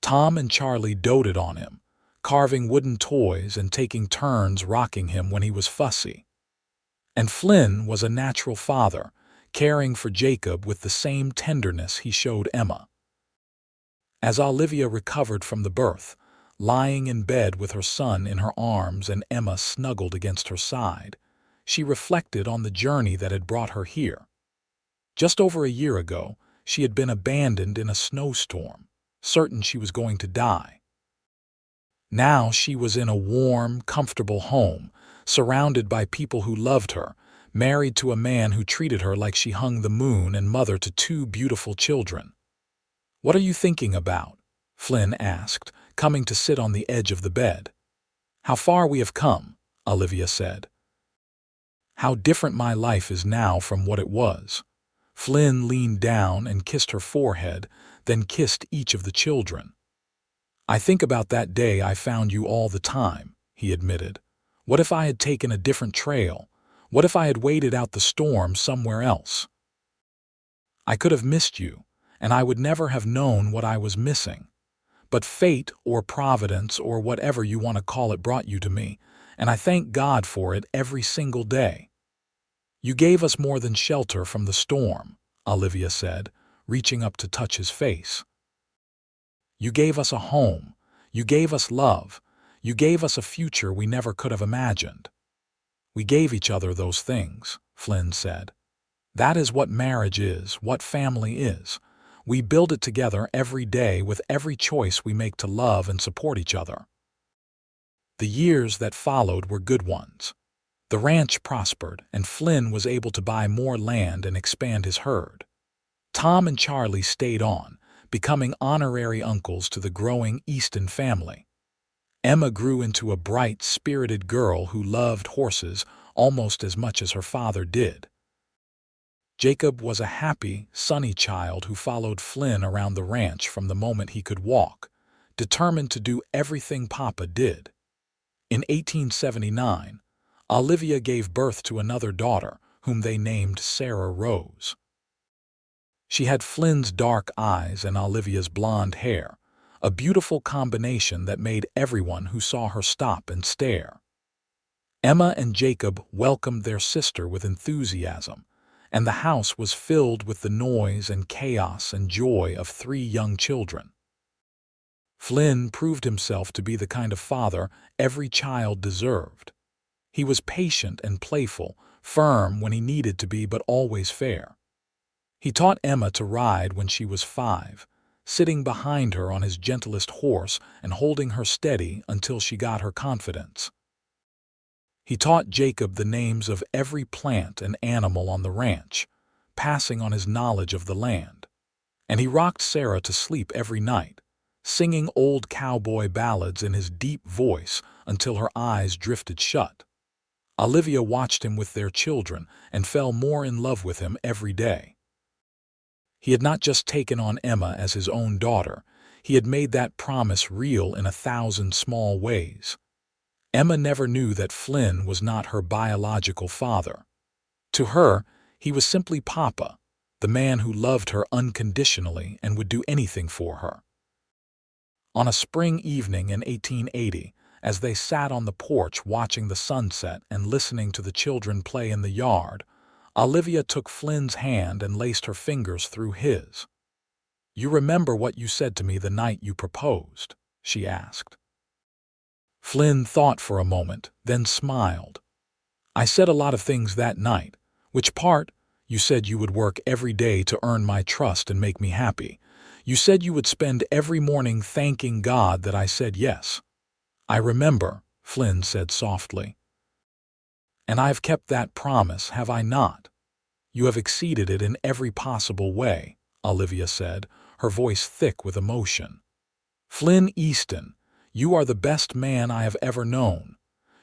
Tom and Charlie doted on him, carving wooden toys and taking turns rocking him when he was fussy. And Flynn was a natural father, caring for Jacob with the same tenderness he showed Emma. As Olivia recovered from the birth, lying in bed with her son in her arms and Emma snuggled against her side, she reflected on the journey that had brought her here. Just over a year ago, she had been abandoned in a snowstorm, certain she was going to die. Now she was in a warm, comfortable home, surrounded by people who loved her, married to a man who treated her like she hung the moon and mother to two beautiful children. "What are you thinking about?" Flynn asked, coming to sit on the edge of the bed. "How far we have come," Olivia said. "How different my life is now from what it was." Flynn leaned down and kissed her forehead, then kissed each of the children. "I think about that day I found you all the time," he admitted. "What if I had taken a different trail? What if I had waited out the storm somewhere else? I could have missed you, and I would never have known what I was missing. But fate or providence or whatever you want to call it brought you to me, and I thank God for it every single day." "You gave us more than shelter from the storm," Olivia said, reaching up to touch his face. "You gave us a home. You gave us love. You gave us a future we never could have imagined." "We gave each other those things," Flynn said. "That is what marriage is, what family is. We build it together every day with every choice we make to love and support each other." The years that followed were good ones. The ranch prospered, and Flynn was able to buy more land and expand his herd. Tom and Charlie stayed on, becoming honorary uncles to the growing Easton family. Emma grew into a bright, spirited girl who loved horses almost as much as her father did. Jacob was a happy, sunny child who followed Flynn around the ranch from the moment he could walk, determined to do everything Papa did. In 1879, Olivia gave birth to another daughter, whom they named Sarah Rose. She had Flynn's dark eyes and Olivia's blonde hair, a beautiful combination that made everyone who saw her stop and stare. Emma and Jacob welcomed their sister with enthusiasm, and the house was filled with the noise and chaos and joy of three young children. Flynn proved himself to be the kind of father every child deserved. He was patient and playful, firm when he needed to be, but always fair. He taught Emma to ride when she was 5, sitting behind her on his gentlest horse and holding her steady until she got her confidence. He taught Jacob the names of every plant and animal on the ranch, passing on his knowledge of the land. And he rocked Sarah to sleep every night, singing old cowboy ballads in his deep voice until her eyes drifted shut. Olivia watched him with their children and fell more in love with him every day. He had not just taken on Emma as his own daughter, he had made that promise real in 1,000 small ways. Emma never knew that Flynn was not her biological father. To her, he was simply Papa, the man who loved her unconditionally and would do anything for her. On a spring evening in 1880, as they sat on the porch watching the sunset and listening to the children play in the yard, Olivia took Flynn's hand and laced her fingers through his. "You remember what you said to me the night you proposed?" she asked. Flynn thought for a moment, then smiled. "I said a lot of things that night. Which part? You said you would work every day to earn my trust and make me happy. You said you would spend every morning thanking God that I said yes." "I remember," Flynn said softly. "And I have kept that promise, have I not?" "You have exceeded it in every possible way," Olivia said, her voice thick with emotion. "Flynn Easton, you are the best man I have ever known.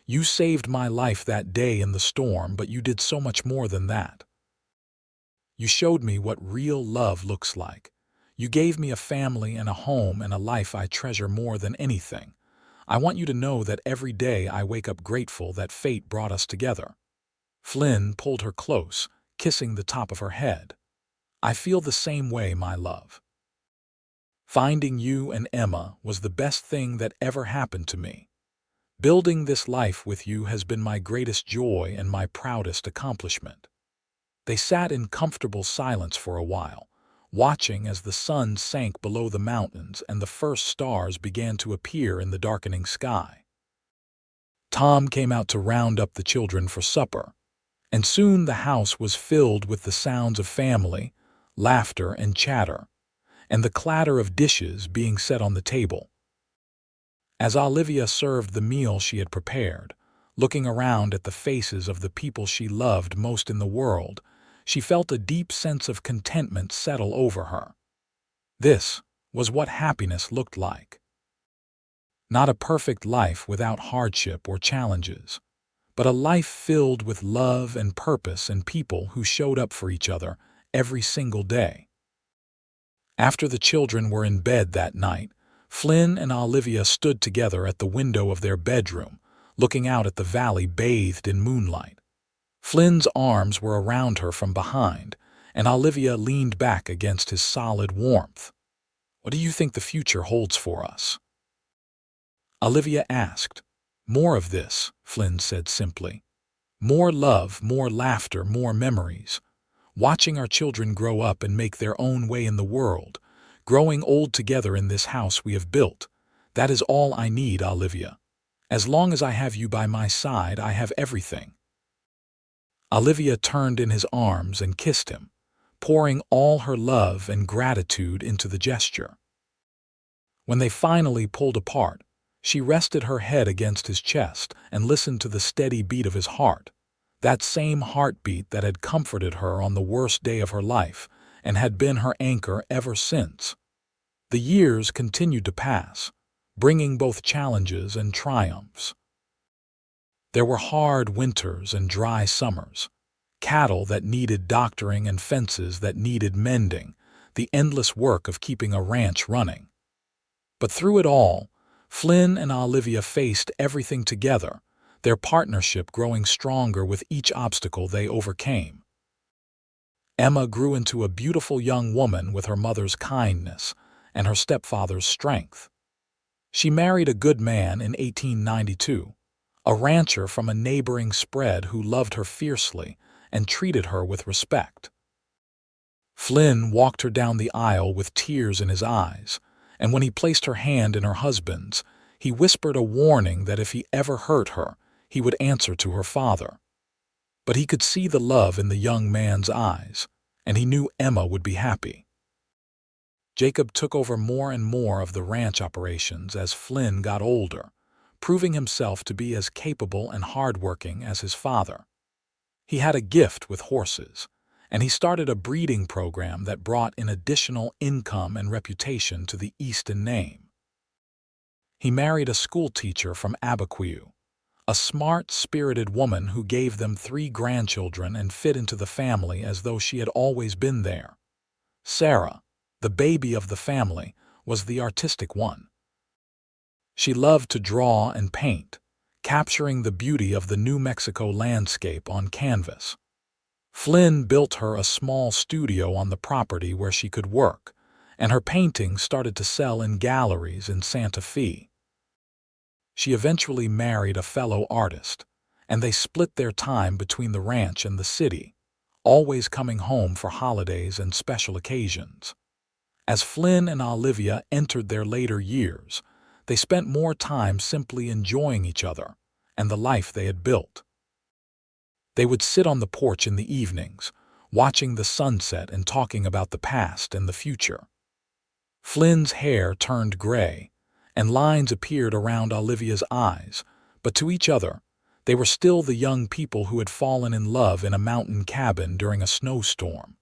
You saved my life that day in the storm, but you did so much more than that. You showed me what real love looks like. You gave me a family and a home and a life I treasure more than anything. I want you to know that every day I wake up grateful that fate brought us together." Flynn pulled her close, kissing the top of her head. "I feel the same way, my love. Finding you and Emma was the best thing that ever happened to me. Building this life with you has been my greatest joy and my proudest accomplishment." They sat in comfortable silence for a while, watching as the sun sank below the mountains and the first stars began to appear in the darkening sky. Tom came out to round up the children for supper, and soon the house was filled with the sounds of family, laughter and chatter, and the clatter of dishes being set on the table. As Olivia served the meal she had prepared, looking around at the faces of the people she loved most in the world, she felt a deep sense of contentment settle over her. This was what happiness looked like. Not a perfect life without hardship or challenges, but a life filled with love and purpose and people who showed up for each other every single day. After the children were in bed that night, Flynn and Olivia stood together at the window of their bedroom, looking out at the valley bathed in moonlight. Flynn's arms were around her from behind, and Olivia leaned back against his solid warmth. "What do you think the future holds for us?" Olivia asked. "More of this," Flynn said simply. "More love, more laughter, more memories. Watching our children grow up and make their own way in the world, growing old together in this house we have built. That is all I need, Olivia. As long as I have you by my side, I have everything." Olivia turned in his arms and kissed him, pouring all her love and gratitude into the gesture. When they finally pulled apart, she rested her head against his chest and listened to the steady beat of his heart, that same heartbeat that had comforted her on the worst day of her life and had been her anchor ever since. The years continued to pass, bringing both challenges and triumphs. There were hard winters and dry summers, cattle that needed doctoring and fences that needed mending, the endless work of keeping a ranch running. But through it all, Flynn and Olivia faced everything together, their partnership growing stronger with each obstacle they overcame. Emma grew into a beautiful young woman with her mother's kindness and her stepfather's strength. She married a good man in 1892, a rancher from a neighboring spread who loved her fiercely and treated her with respect. Flynn walked her down the aisle with tears in his eyes, and when he placed her hand in her husband's, he whispered a warning that if he ever hurt her, he would answer to her father. But he could see the love in the young man's eyes, and he knew Emma would be happy. Jacob took over more and more of the ranch operations as Flynn got older, proving himself to be as capable and hardworking as his father. He had a gift with horses, and he started a breeding program that brought in additional income and reputation to the Easton name. He married a schoolteacher from Abiquiu, a smart, spirited woman who gave them 3 grandchildren and fit into the family as though she had always been there. Sarah, the baby of the family, was the artistic one. She loved to draw and paint, capturing the beauty of the New Mexico landscape on canvas. Flynn built her a small studio on the property where she could work, and her paintings started to sell in galleries in Santa Fe. She eventually married a fellow artist, and they split their time between the ranch and the city, always coming home for holidays and special occasions. As Flynn and Olivia entered their later years, they spent more time simply enjoying each other and the life they had built. They would sit on the porch in the evenings, watching the sunset and talking about the past and the future. Flynn's hair turned gray, and lines appeared around Olivia's eyes, but to each other, they were still the young people who had fallen in love in a mountain cabin during a snowstorm.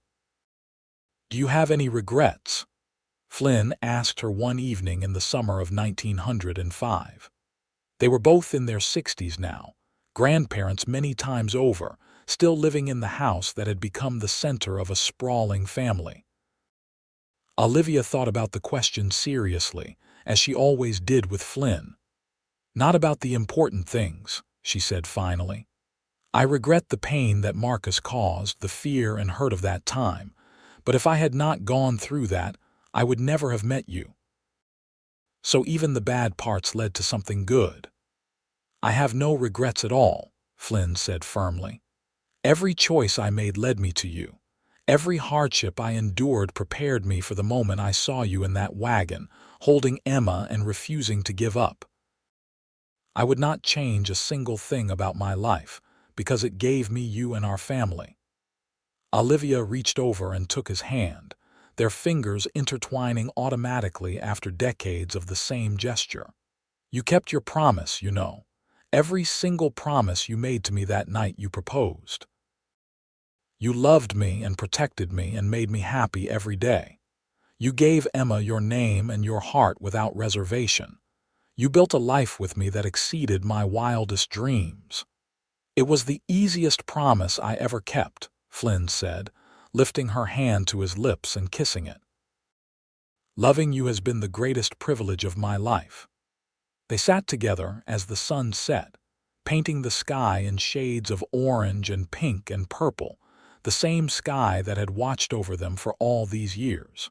"Do you have any regrets?" Flynn asked her one evening in the summer of 1905. They were both in their 60s now, grandparents many times over, still living in the house that had become the center of a sprawling family. Olivia thought about the question seriously, as she always did with Flynn. "Not about the important things," she said finally. "I regret the pain that Marcus caused, the fear and hurt of that time, but if I had not gone through that, I would never have met you. So even the bad parts led to something good." "I have no regrets at all," Flynn said firmly. "Every choice I made led me to you. Every hardship I endured prepared me for the moment I saw you in that wagon, holding Emma and refusing to give up. I would not change a single thing about my life, because it gave me you and our family." Olivia reached over and took his hand, their fingers intertwining automatically after decades of the same gesture. "You kept your promise, you know. Every single promise you made to me that night you proposed. You loved me and protected me and made me happy every day. You gave Emma your name and your heart without reservation. You built a life with me that exceeded my wildest dreams." "It was the easiest promise I ever kept," Flynn said, lifting her hand to his lips and kissing it. "Loving you has been the greatest privilege of my life." They sat together as the sun set, painting the sky in shades of orange and pink and purple, the same sky that had watched over them for all these years.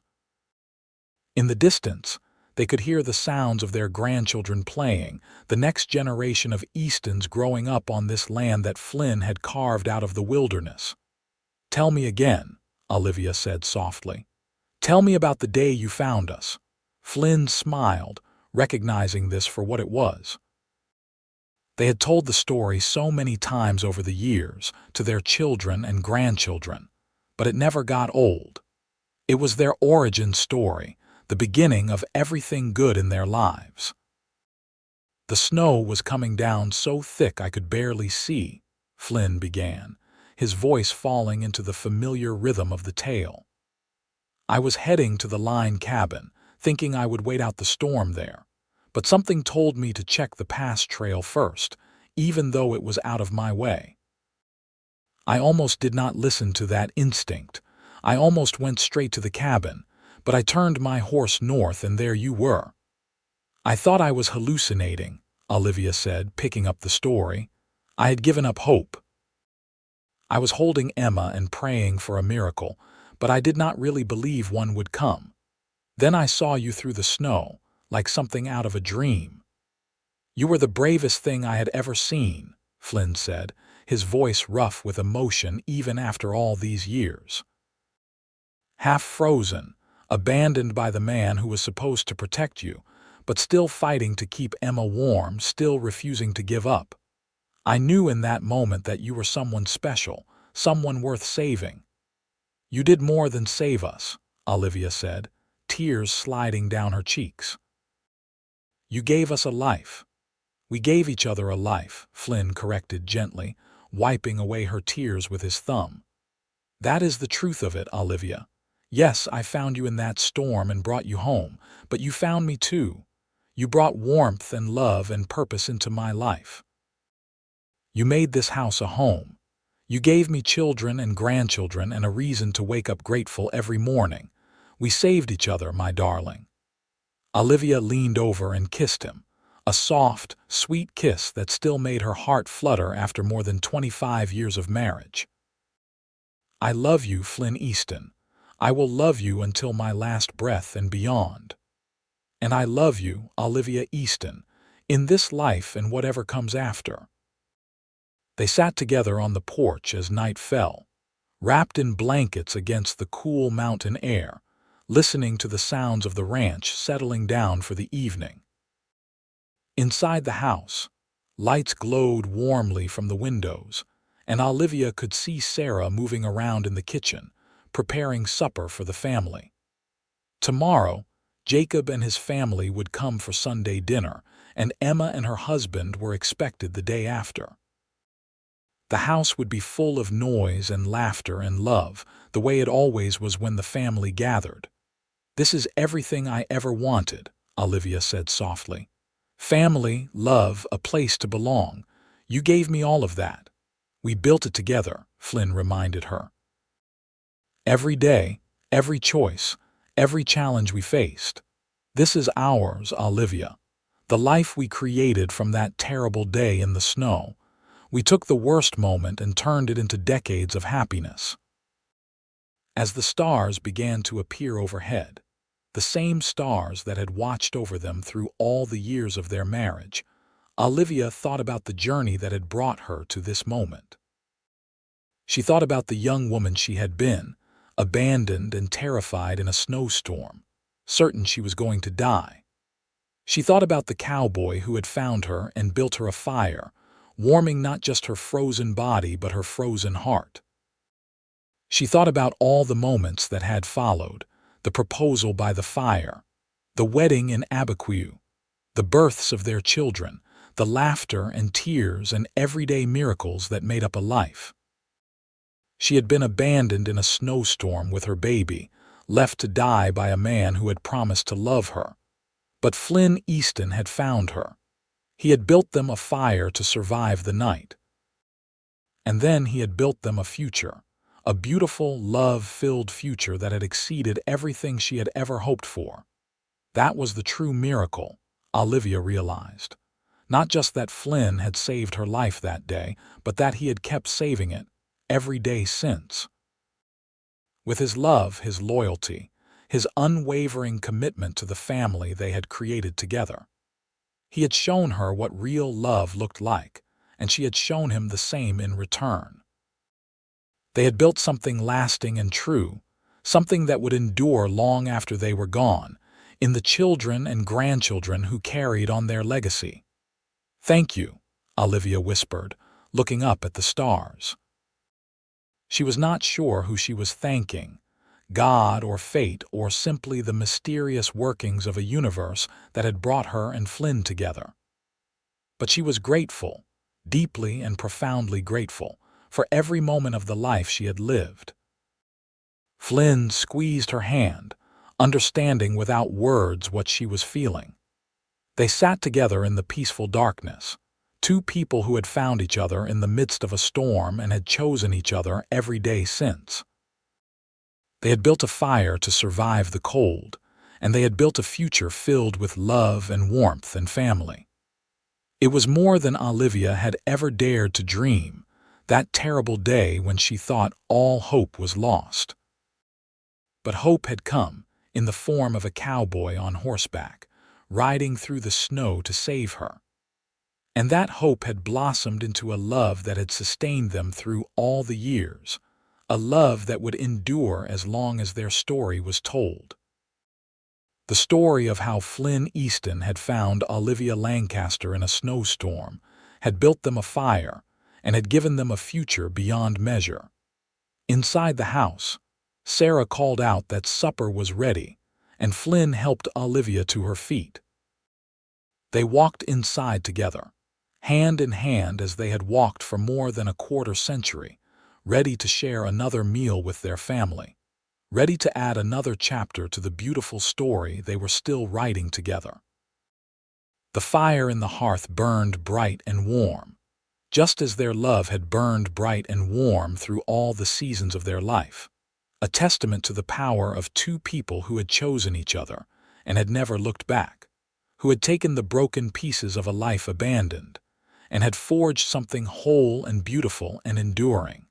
In the distance, they could hear the sounds of their grandchildren playing, the next generation of Eastons growing up on this land that Flynn had carved out of the wilderness. "Tell me again," Olivia said softly. "Tell me about the day you found us." Flynn smiled, recognizing this for what it was. They had told the story so many times over the years, to their children and grandchildren, but it never got old. It was their origin story, the beginning of everything good in their lives. "The snow was coming down so thick I could barely see," Flynn began, his voice falling into the familiar rhythm of the tale. "I was heading to the line cabin, thinking I would wait out the storm there, but something told me to check the pass trail first, even though it was out of my way. I almost did not listen to that instinct. I almost went straight to the cabin, but I turned my horse north and there you were." "I thought I was hallucinating," Olivia said, picking up the story. "I had given up hope. I was holding Emma and praying for a miracle, but I did not really believe one would come. Then I saw you through the snow, like something out of a dream." "You were the bravest thing I had ever seen," Flynn said, his voice rough with emotion even after all these years. "Half frozen, abandoned by the man who was supposed to protect you, but still fighting to keep Emma warm, still refusing to give up. I knew in that moment that you were someone special, someone worth saving." "You did more than save us," Olivia said, tears sliding down her cheeks. "You gave us a life." "We gave each other a life," Flynn corrected gently, wiping away her tears with his thumb. "That is the truth of it, Olivia. Yes, I found you in that storm and brought you home, but you found me too. You brought warmth and love and purpose into my life." You made this house a home. You gave me children and grandchildren and a reason to wake up grateful every morning. We saved each other, my darling." Olivia leaned over and kissed him, a soft, sweet kiss that still made her heart flutter after more than 25 years of marriage. "I love you, Flynn Easton. I will love you until my last breath and beyond. And I love you, Olivia Easton, in this life and whatever comes after." They sat together on the porch as night fell, wrapped in blankets against the cool mountain air, listening to the sounds of the ranch settling down for the evening. Inside the house, lights glowed warmly from the windows, and Olivia could see Sarah moving around in the kitchen, preparing supper for the family. Tomorrow, Jacob and his family would come for Sunday dinner, and Emma and her husband were expected the day after. The house would be full of noise and laughter and love, the way it always was when the family gathered. "This is everything I ever wanted," Olivia said softly. "Family, love, a place to belong. You gave me all of that. We built it together," Flynn reminded her. "Every day, every choice, every challenge we faced. This is ours, Olivia. The life we created from that terrible day in the snow. We took the worst moment and turned it into decades of happiness." As the stars began to appear overhead, the same stars that had watched over them through all the years of their marriage, Olivia thought about the journey that had brought her to this moment. She thought about the young woman she had been, abandoned and terrified in a snowstorm, certain she was going to die. She thought about the cowboy who had found her and built her a fire, warming not just her frozen body but her frozen heart. She thought about all the moments that had followed, the proposal by the fire, the wedding in Abiquiu, the births of their children, the laughter and tears and everyday miracles that made up a life. She had been abandoned in a snowstorm with her baby, left to die by a man who had promised to love her. But Flynn Easton had found her. He had built them a fire to survive the night. And then he had built them a future, a beautiful, love-filled future that had exceeded everything she had ever hoped for. That was the true miracle, Olivia realized. Not just that Flynn had saved her life that day, but that he had kept saving it every day since. With his love, his loyalty, his unwavering commitment to the family they had created together. He had shown her what real love looked like, and she had shown him the same in return. They had built something lasting and true, something that would endure long after they were gone, in the children and grandchildren who carried on their legacy. "Thank you," Olivia whispered, looking up at the stars. She was not sure who she was thanking, God or fate or simply the mysterious workings of a universe that had brought her and Flynn together. But she was grateful, deeply and profoundly grateful, for every moment of the life she had lived. Flynn squeezed her hand, understanding without words what she was feeling. They sat together in the peaceful darkness, two people who had found each other in the midst of a storm and had chosen each other every day since. They had built a fire to survive the cold, and they had built a future filled with love and warmth and family. It was more than Olivia had ever dared to dream, that terrible day when she thought all hope was lost. But hope had come, in the form of a cowboy on horseback, riding through the snow to save her. And that hope had blossomed into a love that had sustained them through all the years, a love that would endure as long as their story was told. The story of how Flynn Easton had found Olivia Lancaster in a snowstorm, had built them a fire, and had given them a future beyond measure. Inside the house, Sarah called out that supper was ready, and Flynn helped Olivia to her feet. They walked inside together, hand in hand as they had walked for more than a quarter century, ready to share another meal with their family, ready to add another chapter to the beautiful story they were still writing together. The fire in the hearth burned bright and warm, just as their love had burned bright and warm through all the seasons of their life, a testament to the power of two people who had chosen each other and had never looked back, who had taken the broken pieces of a life abandoned and had forged something whole and beautiful and enduring.